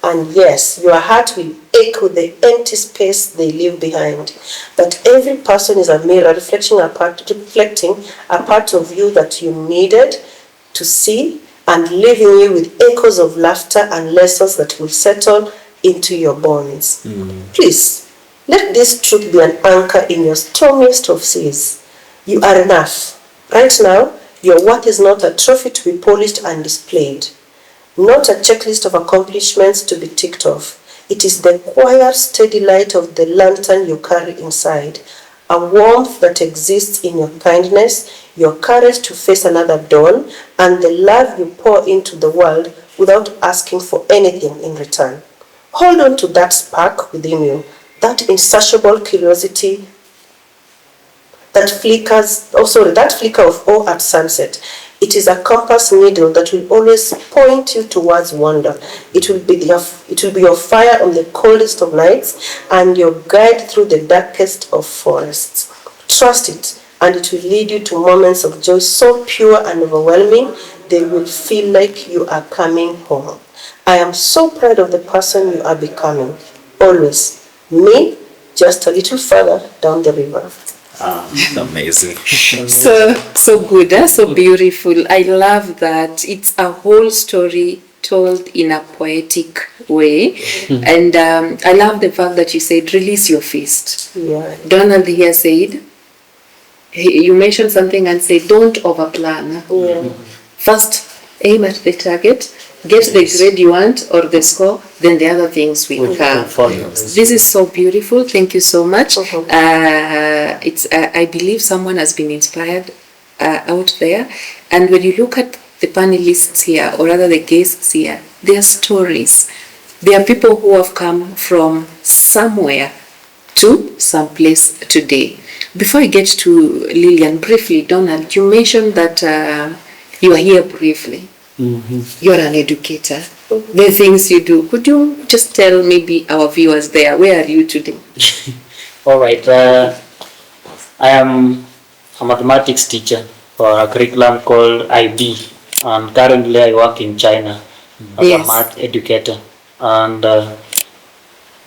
And yes, your heart will ache with the empty space they leave behind. But every person is a mirror reflecting a part of you that you needed to see, and leaving you with echoes of laughter and lessons that will settle into your bones. Please, let this truth be an anchor in your stormiest of seas. You are enough. Right now, your worth is not a trophy to be polished and displayed, not a checklist of accomplishments to be ticked off. It is the quiet, steady light of the lantern you carry inside, a warmth that exists in your kindness, your courage to face another dawn, and the love you pour into the world without asking for anything in return. Hold on to that spark within you, that insatiable curiosity, that flicker of awe at sunset. It is a compass needle that will always point you towards wonder. It will be your fire on the coldest of nights and your guide through the darkest of forests. Trust it, and it will lead you to moments of joy so pure and overwhelming, they will feel like you are coming home. I am so proud of the person you are becoming. Always. Me, just a little further down the river. Amazing. So good, so beautiful. I love that. It's a whole story told in a poetic way. And I love the fact that you said, release your fist. Yeah. Donald here said, you mentioned something and said, don't overplan. First, aim at the target, get the grade you want or the score, then the other things will come. This is so beautiful. Thank you so much. I believe someone has been inspired out there. And when you look at the panelists here, or rather the guests here, their stories. There are people who have come from somewhere to some place today. Before I get to Lilian, briefly, Donald, you mentioned that you are here briefly. You're an educator. The things you do. Could you just tell maybe our viewers there, where are you today? All right. I am a mathematics teacher for a curriculum called IB, and currently I work in China as a math educator. And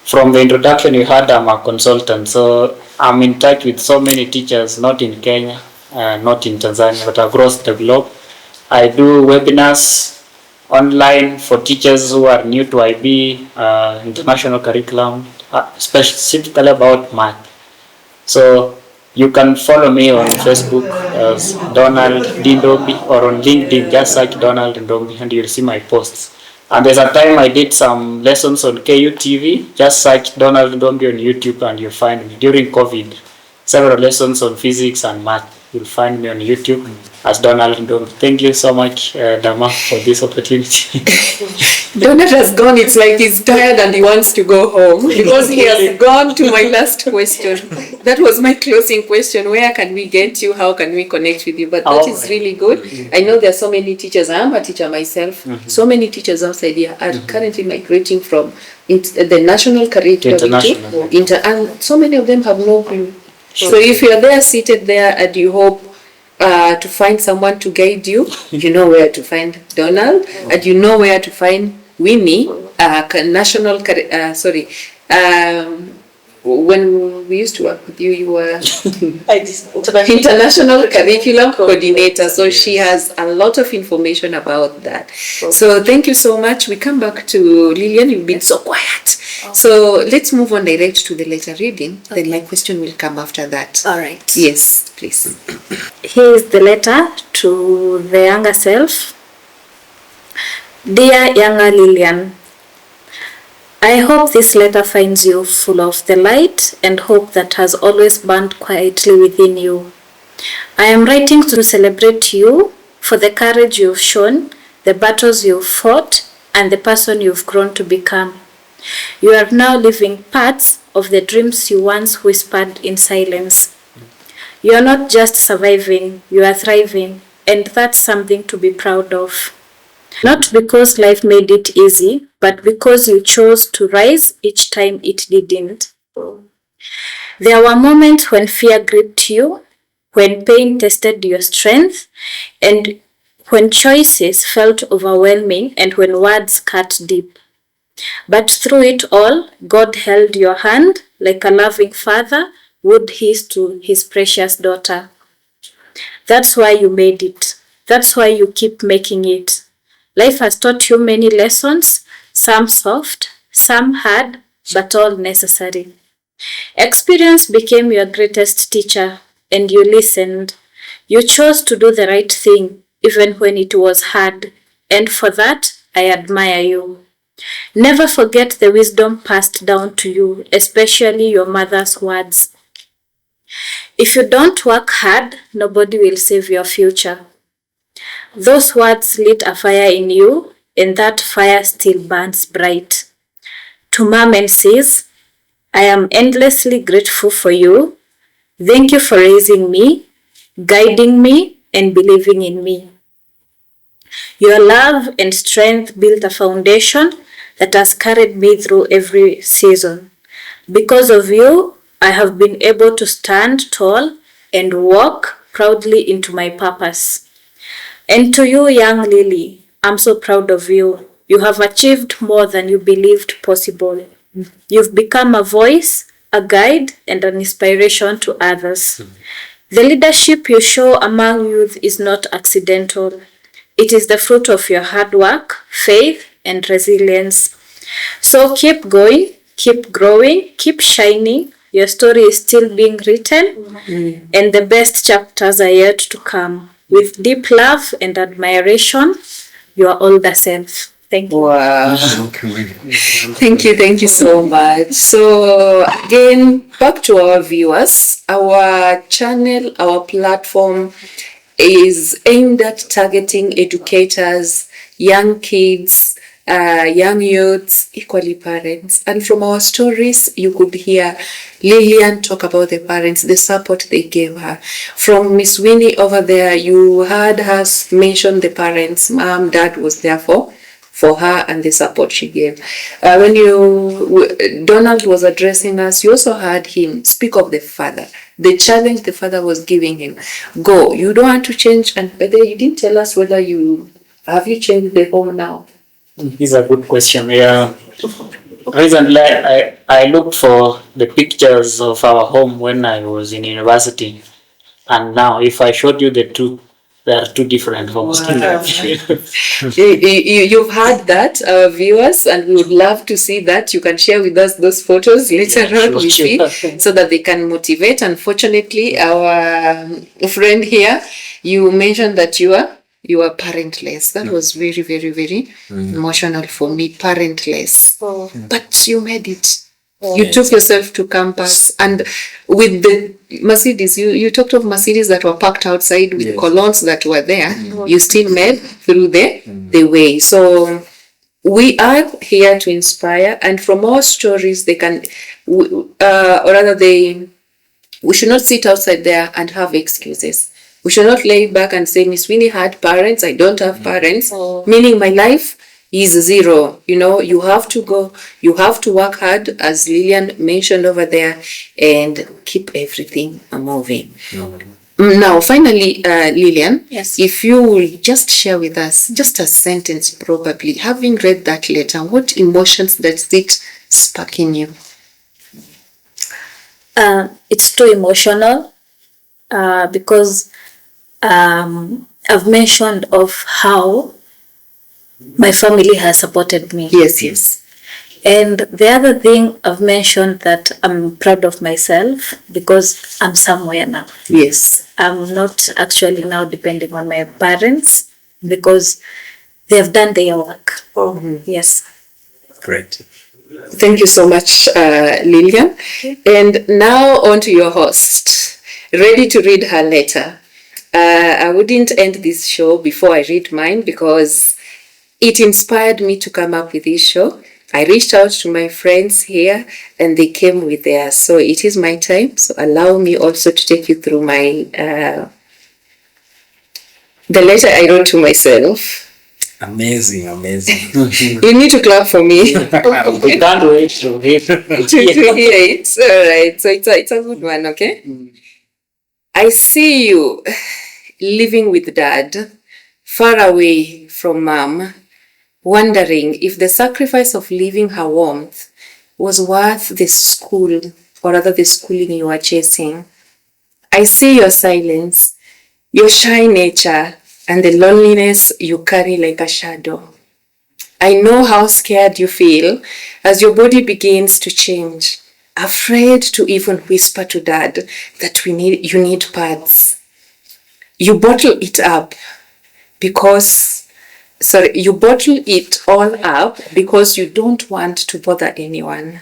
from the introduction you heard, I'm a consultant, so I'm in touch with so many teachers, not in Kenya, not in Tanzania, but across the globe. I do webinars online for teachers who are new to IB, international curriculum, specifically about math. So you can follow me on Facebook as Donald Ndombi, or on LinkedIn, just search Donald Ndombi and you'll see my posts. And there's a time I did some lessons on KU TV, just search Donald Ndombi on YouTube and you'll find me. During COVID, several lessons on physics and math. You'll find me on YouTube as Donald Ndombi. Thank you so much, Dama, for this opportunity. Donald has gone. It's like he's tired and he wants to go home because he has gone to my last question. That was my closing question. Where can we get you? How can we connect with you? But that is really good. I know there are so many teachers. I am a teacher myself. So many teachers outside here are currently migrating from the national curriculum to and so many of them have no clue. So if you're there seated there and you hope to find someone to guide you, you know where to find Donald, and you know where to find Winnie, when we used to work with you, you were International curriculum coordinator. So she has a lot of information about that. So thank you so much. We come back to Lilian. You've been so quiet. So let's move on direct to the letter reading. Then my question will come after that. All right. Yes, please. Here is the letter to the younger self. Dear younger Lilian, I hope this letter finds you full of the light and hope that has always burned quietly within you. I am writing to celebrate you for the courage you've shown, the battles you've fought, and the person you've grown to become. You are now living parts of the dreams you once whispered in silence. You are not just surviving, you are thriving, and that's something to be proud of. Not because life made it easy, but because you chose to rise each time it didn't. There were moments when fear gripped you, when pain tested your strength, and when choices felt overwhelming and when words cut deep. But through it all, God held your hand like a loving father would his to his precious daughter. That's why you made it. That's why you keep making it. Life has taught you many lessons, some soft, some hard, but all necessary. Experience became your greatest teacher, and you listened. You chose to do the right thing, even when it was hard, and for that, I admire you. Never forget the wisdom passed down to you, especially your mother's words. If you don't work hard, nobody will save your future. Those words lit a fire in you, and that fire still burns bright. To Mom and Sis, I am endlessly grateful for you. Thank you for raising me, guiding me, and believing in me. Your love and strength built a foundation that has carried me through every season. Because of you, I have been able to stand tall and walk proudly into my purpose. And to you, young Lily, I'm so proud of you. You have achieved more than you believed possible. You've become a voice, a guide, and an inspiration to others. The leadership you show among youth is not accidental. It is the fruit of your hard work, faith, and resilience. So keep going, keep growing, keep shining. Your story is still being written, and the best chapters are yet to come. With deep love and admiration, your older self. Thank you. Wow. Thank you so much. So again, back to our viewers. Our channel, our platform is aimed at targeting educators, young kids, young youths, equally parents. And from our stories, you could hear Lilian talk about the parents, the support they gave her. From Miss Winnie over there, you heard her mention the parents. Mom, dad was there for her and the support she gave. When Donald was addressing us, you also heard him speak of the father, the challenge the father was giving him. Go, you don't want to change. And but you didn't tell us whether have you changed the home now? This is a good question. Yeah. Recently, I looked for the pictures of our home when I was in university. And now, if I showed you the two, there are two different homes. Wow. You've heard that, our viewers, and we would love to see that. You can share with us those photos later on, we see, so that they can motivate. Unfortunately, our friend here, you mentioned that you are parentless. That was very, very, very emotional for me, parentless. But you made it. You took yourself to campus, and with the Mercedes, you talked of Mercedes that were parked outside with colognes that were there. You still made through the way. So we are here to inspire, and from our stories, we should not sit outside there and have excuses. We should not lay back and say, Miss Winnie had parents, I don't have parents, meaning my life is zero. You have to go, you have to work hard, as Lilian mentioned over there, and keep everything moving. Now, finally, Lilian, Yes. if you will just share with us, just a sentence probably, having read that letter, what emotions does it spark in you? It's too emotional because I've mentioned of how my family has supported me. Yes. And the other thing I've mentioned that I'm proud of myself because I'm somewhere now. Yes. I'm not actually now depending on my parents because they have done their work. Yes. Great. Thank you so much, Lilian. And now on to your host, ready to read her letter. I wouldn't end this show before I read mine because it inspired me to come up with this show. I reached out to my friends here and they came with theirs. So it is my time. So allow me also to take you through my the letter I wrote to myself. Amazing. You need to clap for me. We can't wait to hear to hear it. All right. So it's a good one, okay? I see you living with dad, far away from mom, wondering if the sacrifice of leaving her warmth was worth the school, or rather the schooling you are chasing. I see your silence, your shy nature, and the loneliness you carry like a shadow. I know how scared you feel as your body begins to change, afraid to even whisper to dad that you need pads. You bottle it up you bottle it all up because you don't want to bother anyone.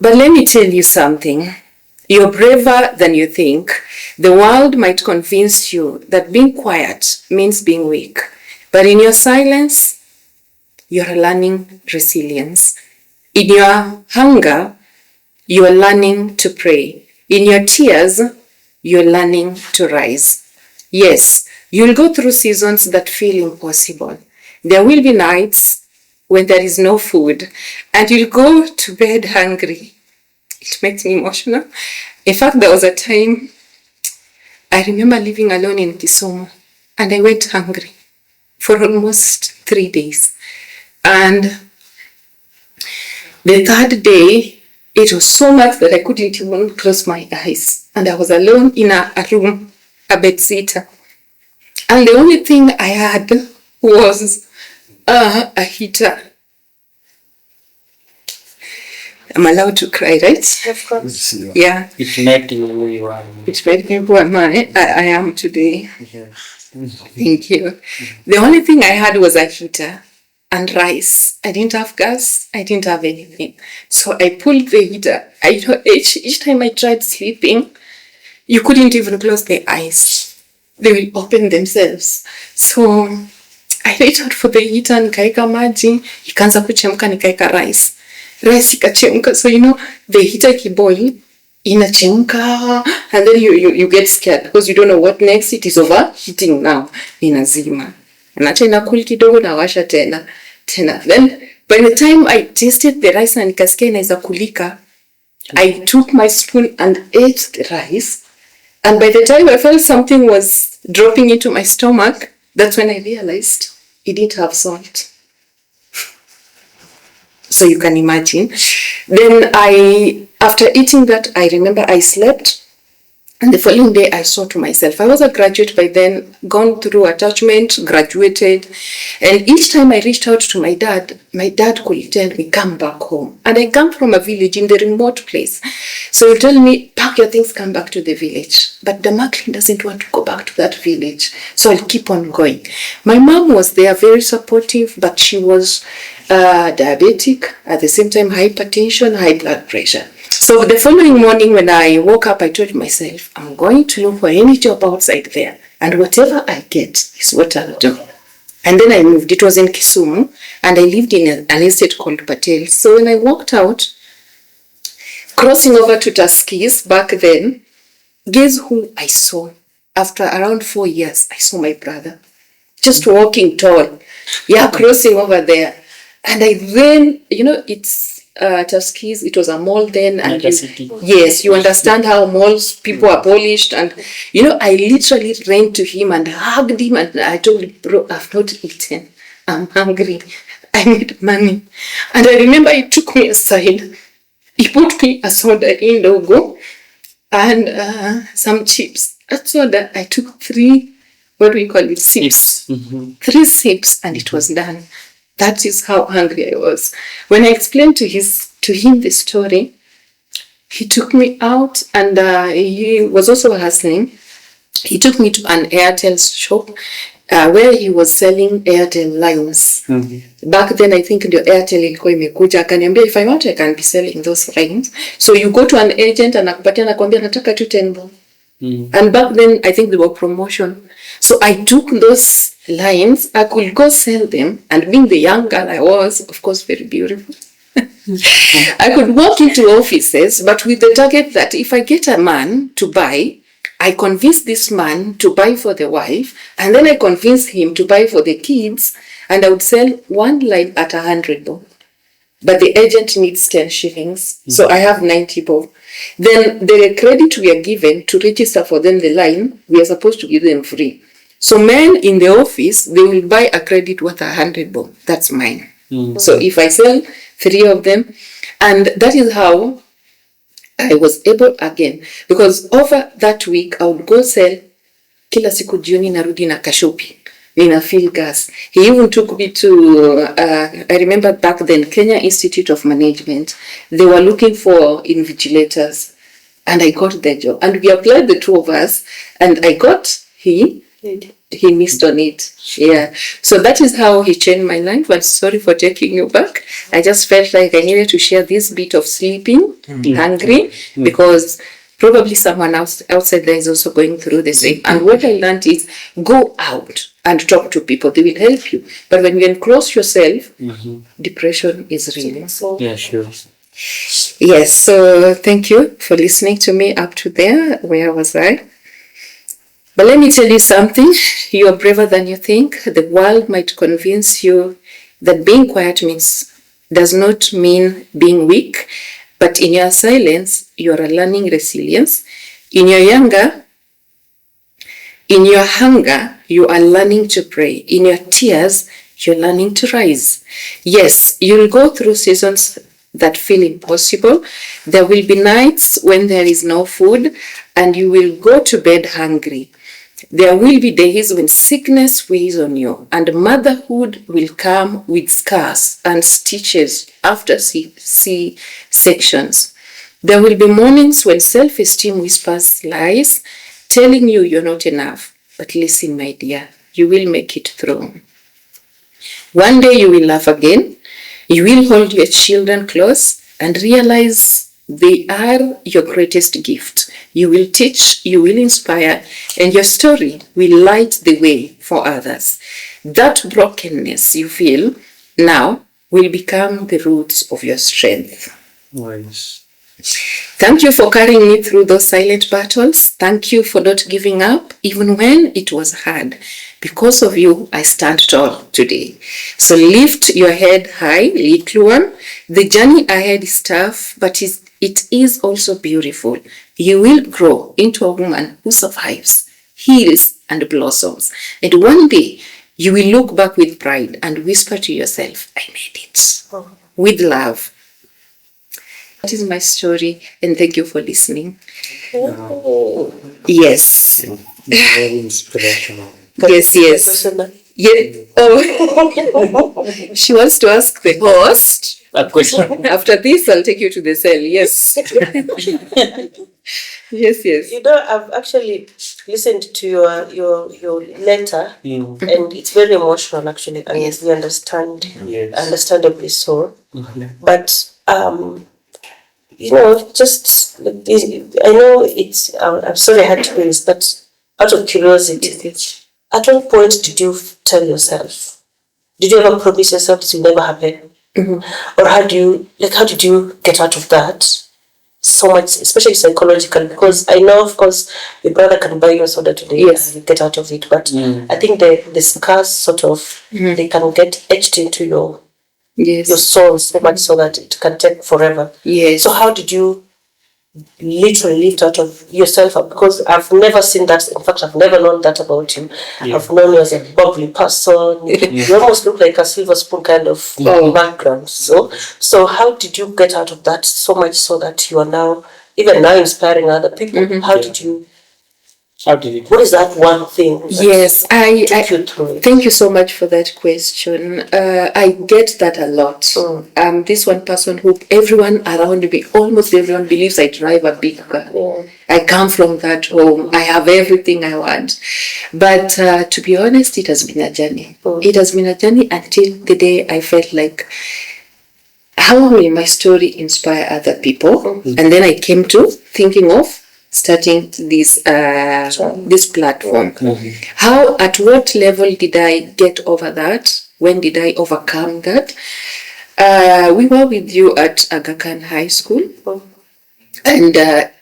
But let me tell you something. You're braver than you think. The world might convince you that being quiet means being weak. But in your silence, you're learning resilience. In your hunger, you're learning to pray. In your tears, you're learning to rise. Yes, you'll go through seasons that feel impossible. There will be nights when there is no food, and you'll go to bed hungry. It makes me emotional. In fact, there was a time I remember living alone in Kisumu, and I went hungry for almost 3 days. And the third day, it was so much that I couldn't even close my eyes. And I was alone in a room, a bedsitter. And the only thing I had was a heater. I'm allowed to cry, right? Of course. Yeah. It made you who you are. It made me who I am today. Thank you. The only thing I had was a heater and rice. I didn't have gas. I didn't have anything. So I pulled the heater. Each time I tried sleeping, you couldn't even close the eyes. They will open themselves. So I reached out for the heater, nikaeka maji, ikaanza kuchemka, nikaeka rice. Rice ikachemka. So the heater kiboil, inachemka, and then you get scared because you don't know what next. It is overheating now. Inazima. Nacha inakuli kidogo na washa tena. Then by the time I tasted the rice na nikasikia inaweza kulika, I took my spoon and ate the rice. And by the time I felt something was dropping into my stomach, that's when I realized it didn't have salt. So you can imagine. Then after eating that, I remember I slept. And the following day, I saw to myself, I was a graduate by then, gone through attachment, graduated. And each time I reached out to my dad could tell me, come back home. And I come from a village in the remote place. So he tell me, pack your things, come back to the village. But Damackline doesn't want to go back to that village. So I'll keep on going. My mom was there, very supportive, but she was diabetic, at the same time hypertension, high blood pressure. So the following morning when I woke up, I told myself, I'm going to look for any job outside there. And whatever I get is what I'll do. And then I moved. It was in Kisumu. And I lived in an estate called Patel. So when I walked out, crossing over to Tuskegee back then, guess who I saw? After around 4 years, I saw my brother. Just walking tall. Yeah, crossing over there. And I then, it's Tuskegee, it was a mall then, and yes, you understand how malls people are polished, and I literally ran to him and hugged him, and I told him, bro, I've not eaten, I'm hungry, I need money. And I remember he took me aside He put me a soda in logo and some chips. That soda, I took 3, what do we call it, sips. 3 sips and it was done. That is how hungry I was. When I explained to him the story, he took me out and he was also hustling. He took me to an Airtel shop where he was selling Airtel lines. Back then, I think the Airtel ilikuwa imekuja. Akaniambia, if I want, I can be selling those lines. So you go to an agent and anakuambia nataka tu 10 bob. And back then, I think they were promotion. So I took those lines. I could go sell them. And being the young girl I was, of course, very beautiful. I could walk into offices, but with the target that if I get a man to buy, I convince this man to buy for the wife, and then I convince him to buy for the kids, and I would sell 1 line at 100 bob. But the agent needs 10 shillings, so I have 90 bob. Then the credit we are given to register for them the line, we are supposed to give them free. So men in the office, they will buy a credit worth 100 bob. That's mine. So if I sell 3 of them, and that is how I was able again, because over that week I would go sell kila siku jioni narudi na kashopi nina fill gas. He even took me to I remember back then Kenya Institute of Management. They were looking for invigilators and I got the job and we applied, the 2 of us, and I got he missed on it. Yeah. So that is how he changed my life. But sorry for taking you back. I just felt like I needed to share this bit of sleeping, hungry, because probably someone else outside there is also going through the same. And what I learned is go out and talk to people. They will help you. But when you enclose yourself, depression is real. Yeah, sure. Yes. So thank you for listening to me up to there. Where was I? But let me tell you something, you are braver than you think. The world might convince you that being quiet does not mean being weak, but in your silence, you are learning resilience. In your hunger, you are learning to pray. In your tears, you're learning to rise. Yes, you'll go through seasons that feel impossible. There will be nights when there is no food and you will go to bed hungry. There will be days when sickness weighs on you and motherhood will come with scars and stitches after C-sections. There will be mornings when self-esteem whispers lies, telling you you're not enough. But listen, my dear, you will make it through. One day you will laugh again. You will hold your children close and realize they are your greatest gift. You will teach, you will inspire, and your story will light the way for others. That brokenness you feel now will become the roots of your strength. Nice. Thank you for carrying me through those silent battles. Thank you for not giving up, even when it was hard. Because of you, I stand tall today. So lift your head high, little one. The journey ahead is tough, but it is also beautiful. You will grow into a woman who survives, heals, and blossoms. And one day, you will look back with pride and whisper to yourself, I made it. With love. That is my story, and thank you for listening. Yes. Very inspirational. Yes. Yeah. Oh. She wants to ask the host. A question. After this, I'll take you to the cell. Yes. Yes. You know, I've actually listened to your letter, and it's very emotional. Actually, and we understand, understandably so. But you know, just I know it's. I'm sorry I had to do this, but out of curiosity, at what point did you tell yourself? Did you ever promise yourself this will never happen? Or how did you get out of that? So much, especially psychologically, because I know, of course, your brother can buy you a soda today and you get out of it, but I think the scars sort of they can get etched into your soul so much so that it can take forever. Yes. So how did you literally lift out of yourself up, because I've never seen that. In fact, I've never known that about you. Yeah. I've known you as a bubbly person. You almost look like a silver spoon kind of background. So how did you get out of that so much so that you are now, even now, inspiring other people? How did you? What is that one thing? Yes, I took you through it? Thank you so much for that question. I get that a lot. I'm this one person who everyone around me, almost everyone believes I drive a big car. I come from that home. I have everything I want. But to be honest, it has been a journey. It has been a journey until the day I felt like, how will my story inspire other people? And then I came to thinking of starting this platform. How, at what level did I get over that? When did I overcome that? We were with you at Gechiko High School, and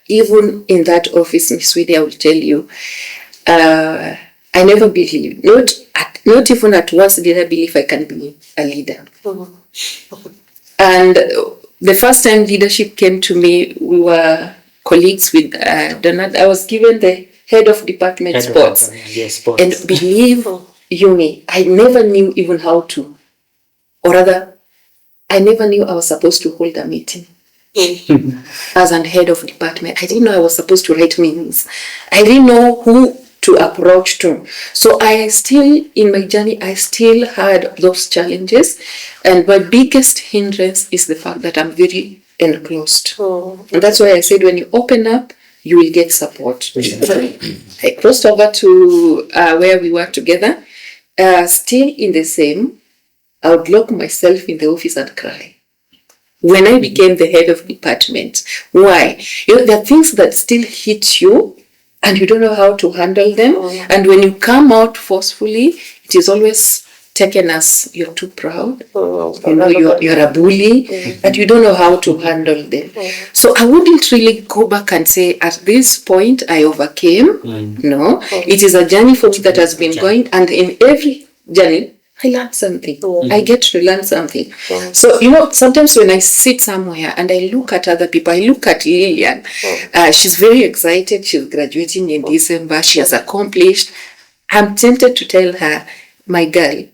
even in that office, Miss Winnie, I will tell you, I never believed, not even at once did I believe I can be a leader. And the first time leadership came to me, we were colleagues with Donald. I was given the head of department sports. And believe you me, I never knew even how to, or rather, I never knew I was supposed to hold a meeting. As an head of department, I didn't know I was supposed to write meetings. I didn't know who to approach to. So I still, in my journey, I still had those challenges. And my biggest hindrance is the fact that I'm very enclosed. And that's why I said when you open up, you will get support. I crossed over to where we work together, still in the same. I would lock myself in the office and cry. When I became the head of department, why? There are things that still hit you and you don't know how to handle them. And when you come out forcefully, it is always taken as you're too proud, you're a bully, and you don't know how to handle them. So I wouldn't really go back and say, at this point, I overcame. No, it is a journey for me that has been going, and in every journey, I learned something. I get to learn something. So, sometimes when I sit somewhere and I look at other people, I look at Lilian. She's very excited. She's graduating in December. She has accomplished. I'm tempted to tell her, my girl,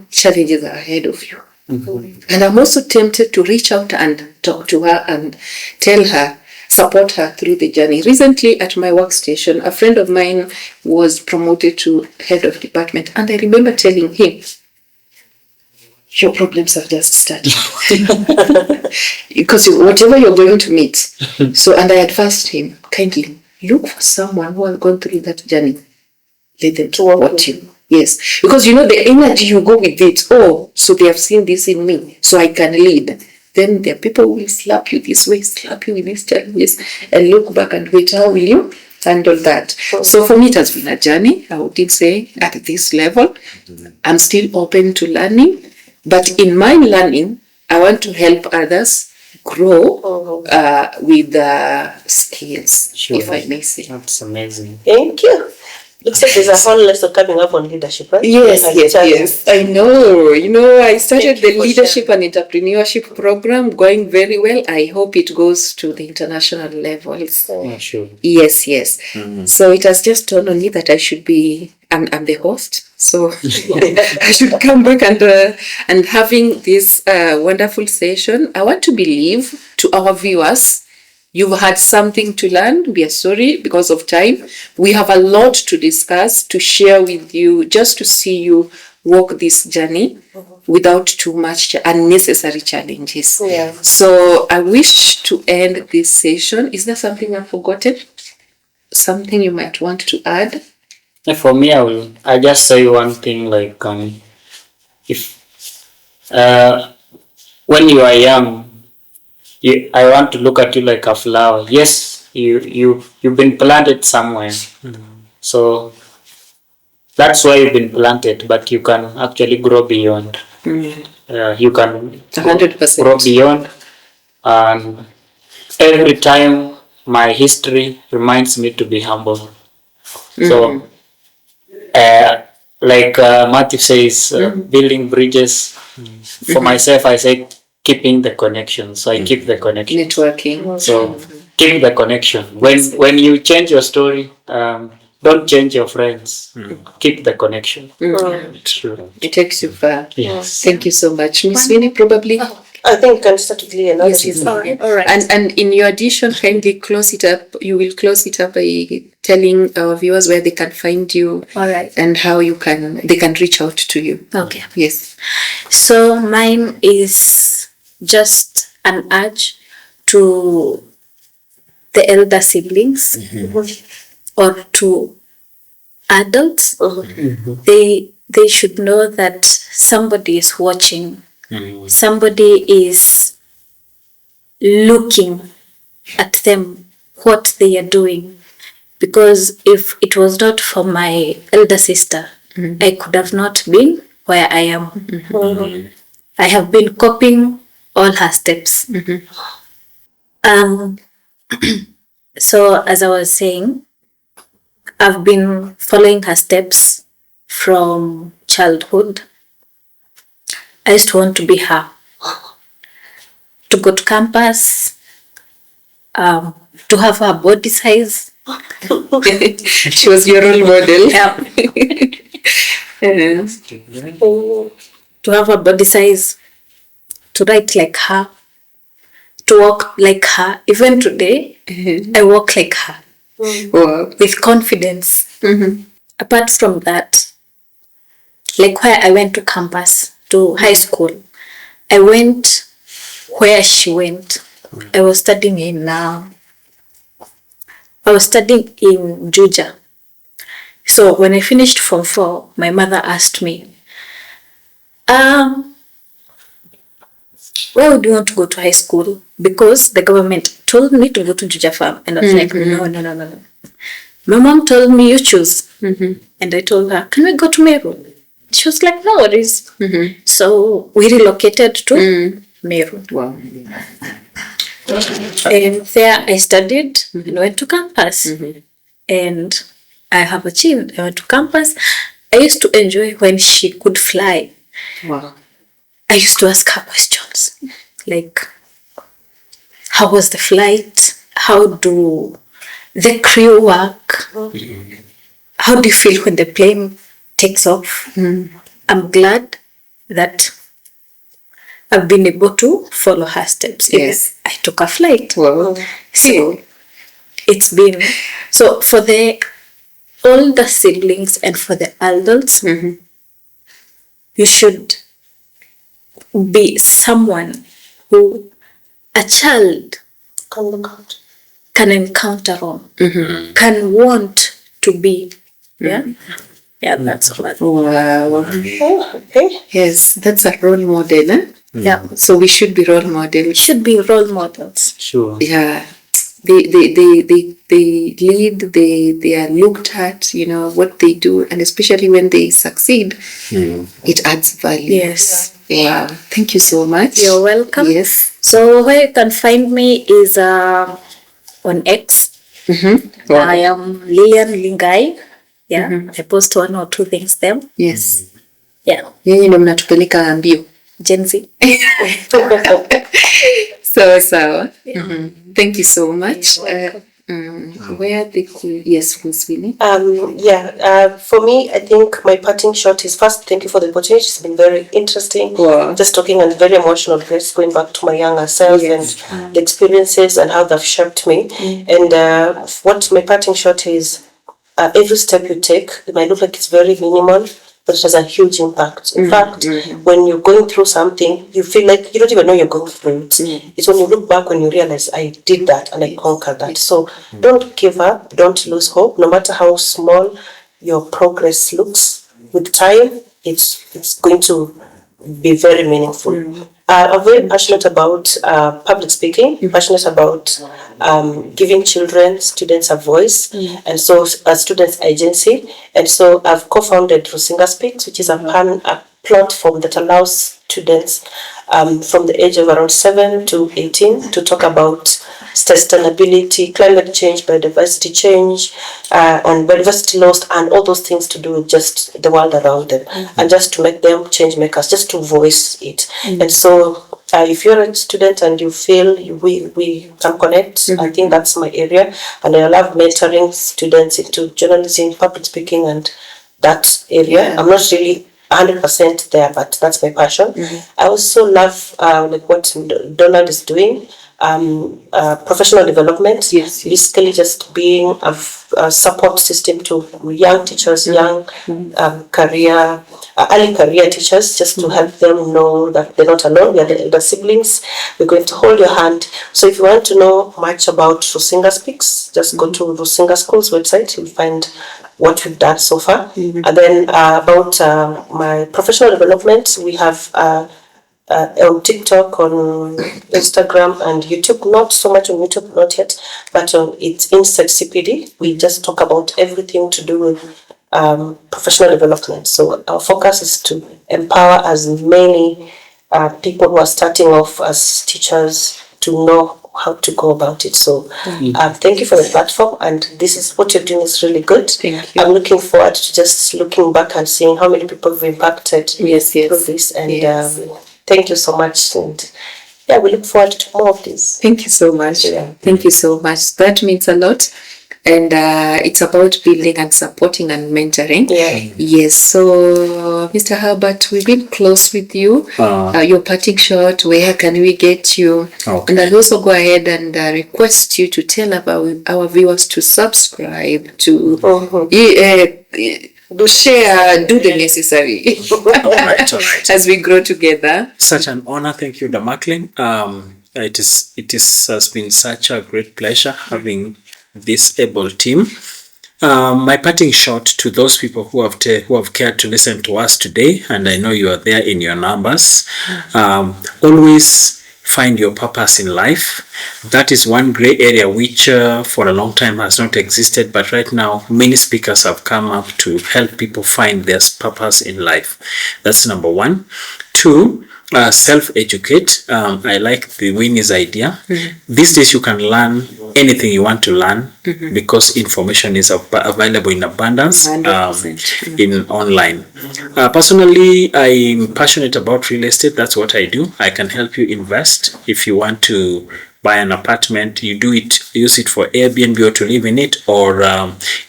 challenges are ahead of you. And I'm also tempted to reach out and talk to her and tell her, support her through the journey. Recently at my workstation, a friend of mine was promoted to head of department, and I remember telling him, your problems have just started. Because whatever you're going to meet. So, and I advised him, kindly, look for someone who has gone through that journey. Let them support you. Yes. Because the energy you go with it, so they have seen this in me, so I can lead. Then there are people who will slap you this way, slap you with these challenges, and look back and wait, how will you handle that? So for me, it has been a journey. I would say at this level, I'm still open to learning. But in my learning, I want to help others grow with skills, if I may say. That's amazing. Thank you. Looks like there's a whole lesson coming up on leadership, right? Yes. I know. I started the leadership and entrepreneurship program going very well. I hope it goes to the international levels. Sure. Yes. So it has just dawned on me that I should be, I'm the host. So I should come back and having this wonderful session. I want to believe to our viewers, you've had something to learn. We are sorry because of time. We have a lot to discuss, to share with you, just to see you walk this journey without too much unnecessary challenges. Yeah. So I wish to end this session. Is there something I've forgotten? Something you might want to add? For me, I just say one thing, like if when you are young, I want to look at you like a flower. Yes, you've been planted somewhere, so that's why you've been planted. But you can actually grow beyond. You can 100% grow beyond, and every time my history reminds me to be humble. So, like Matthew says, building bridges. For myself, I say keeping the connection. So I keep the connection. Networking. So keep the connection. When you change your story, don't change your friends. Keep the connection. True. It takes you far. Yes. Thank you so much. Miss Winnie, probably. I think you can start with Lilian. Yes. All right. And in your addition, kindly close it up. You will close it up by telling our viewers where they can find you. All right. And how they can reach out to you. Okay. Yes. So mine is just an urge to the elder siblings or to adults. They should know that somebody is watching. Somebody is looking at them, what they are doing. Because if it was not for my elder sister, I could have not been where I am. I have been copying all her steps. So as I was saying, I've been following her steps from childhood. I used to want to be her. To go to campus, to have her body size. She was your role model. Yeah. To have her body size, to write like her, to walk like her. Even today, I walk like her. Wow. With confidence. Apart from that, like where I went to campus, to high school, I went where she went. I was studying in Juja. So when I finished Form 4, my mother asked me, where would you want to go to high school? Because the government told me to go to Juja Farm. And I was like, no. My mom told me, you choose. And I told her, can we go to Meru? She was like, no worries. So we relocated to Meru. Wow. And there I studied and went to campus. And I have achieved. I went to campus. I used to enjoy when she could fly. Wow. I used to ask her questions. Like, how was the flight? How do the crew work? How do you feel when the plane takes off? I'm glad that I've been able to follow her steps. Yes. I took a flight. Wow. So it's been, so for the older siblings and for the adults, you should be someone who a child can encounter on, can want to be. Yeah, that's all. Wow. Okay. Yes, that's a role model. Eh? Yeah, So we should be role models. should be role models. Sure. Yeah. They lead, they are looked at, what they do, and especially when they succeed, it adds value. Yes. Yeah. Thank you so much. You're welcome. Yes. So where you can find me is on X. Wow. I am Lilian Lingai. Yeah, I post 1 or 2 things there. Yes. Yeah, Nyinyi ndo mnatupeleka mbio. Gen Z. Sawa. Thank you so much. Where yes, Miss Winnie. For me, I think my parting shot is first, thank you for the opportunity. It's been very interesting. Wow. Just talking and very emotional, just going back to my younger self and the experiences and how they've shaped me. And what my parting shot is, every step you take, it might look like it's very minimal, but it has a huge impact. In fact, when you're going through something, you feel like you don't even know you're going through it. It's when you look back when you realize, I did that and I conquered that. So don't give up, don't lose hope. No matter how small your progress looks, with time, it's going to be very meaningful. I'm very passionate about public speaking, passionate about giving students a voice, and so a students agency. And so I've co-founded Rusinga Speaks, which is a platform that allows students from the age of around 7 to 18 to talk about sustainability, climate change, biodiversity change, and biodiversity loss, and all those things to do with just the world around them, and just to make them change makers, just to voice it. And so if you're a student and you feel we can connect, I think that's my area. And I love mentoring students into journalism, public speaking, and that area. I'm not really 100% there, but that's my passion. I also love like what Donald is doing. Professional development, basically just being a support system to young teachers, young early career teachers, just to help them know that they're not alone. We are the elder siblings. We're going to hold your hand. So if you want to know much about Rusinga Speaks, just go to Rusinga School's website. You'll find what we've done so far. And then about my professional development, we have on TikTok, on Instagram, and YouTube. Not so much on YouTube, not yet, but it's Inside CPD. We just talk about everything to do with professional development. So our focus is to empower as many people who are starting off as teachers to know how to go about it. So thank you for the platform, and this is what you're doing is really good. Thank you. I'm looking forward to just looking back and seeing how many people have impacted through this, and thank you so much, and we look forward to more of this. Thank you so much. Thank you so much. That means a lot. And it's about building and supporting and mentoring. Yes. So, Mr. Hebert, we've been close with you. Your parting shot, where can we get you? And I'll also go ahead and request you to tell our viewers to subscribe, to share, do the necessary. All right. As we grow together. Such an honor. Thank you, Damackline. It has been such a great pleasure having this able team. My parting shot to those people who have cared to listen to us today, and I know you are there in your numbers. Always find your purpose in life. That is one gray area which for a long time has not existed, but right now many speakers have come up to help people find their purpose in life. That's number one. Two, self-educate. I like the Winnie's idea. These days you can learn anything you want to learn because information is available in abundance in online. Personally, I'm passionate about real estate. That's what I do. I can help you invest. If you want to buy an apartment, use it for Airbnb or to live in it, or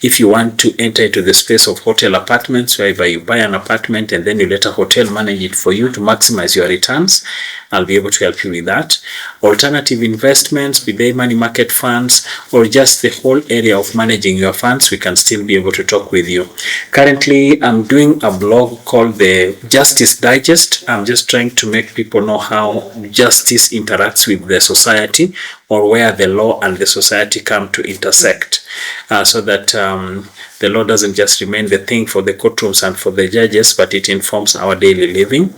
if you want to enter into the space of hotel apartments, whereby you buy an apartment and then you let a hotel manage it for you to maximize your returns, I'll be able to help you with that. Alternative investments, be they money market funds, or just the whole area of managing your funds, we can still be able to talk with you. Currently, I'm doing a blog called the Justice Digest. I'm just trying to make people know how justice interacts with the society, or where the law and the society come to intersect, so that the law doesn't just remain the thing for the courtrooms and for the judges, but it informs our daily living.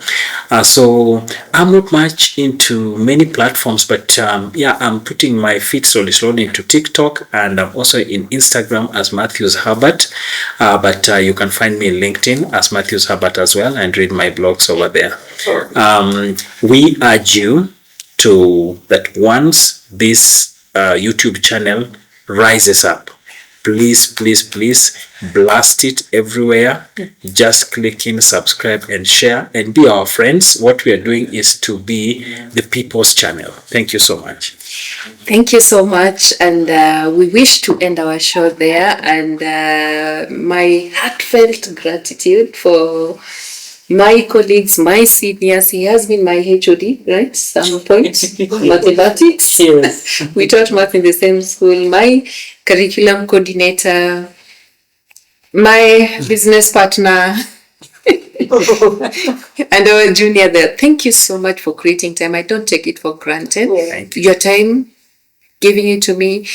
So I'm not much into many platforms, but I'm putting my feet slowly into TikTok, and I'm also in Instagram as Matthews Hebert, but you can find me in LinkedIn as Matthews Hebert as well, and read my blogs over there. We urge you that once this YouTube channel rises up, please blast it everywhere. Just click in, subscribe, and share, and be our friends. What we are doing is to be the people's channel. Thank you so much. Thank you so much, and we wish to end our show there, and my heartfelt gratitude for my colleagues, my seniors. He has been my HOD, right? Some point. Mathematics. Yes. We taught math in the same school. My curriculum coordinator, my business partner, and our junior there. Thank you so much for creating time. I don't take it for granted. Your time, giving it to me,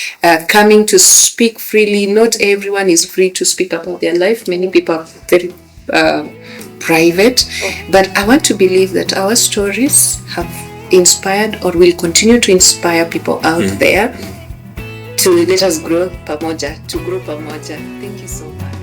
coming to speak freely. Not everyone is free to speak about their life. Many people are very private, but I want to believe that our stories have inspired or will continue to inspire people out there to let us grow pamoja, Thank you so much.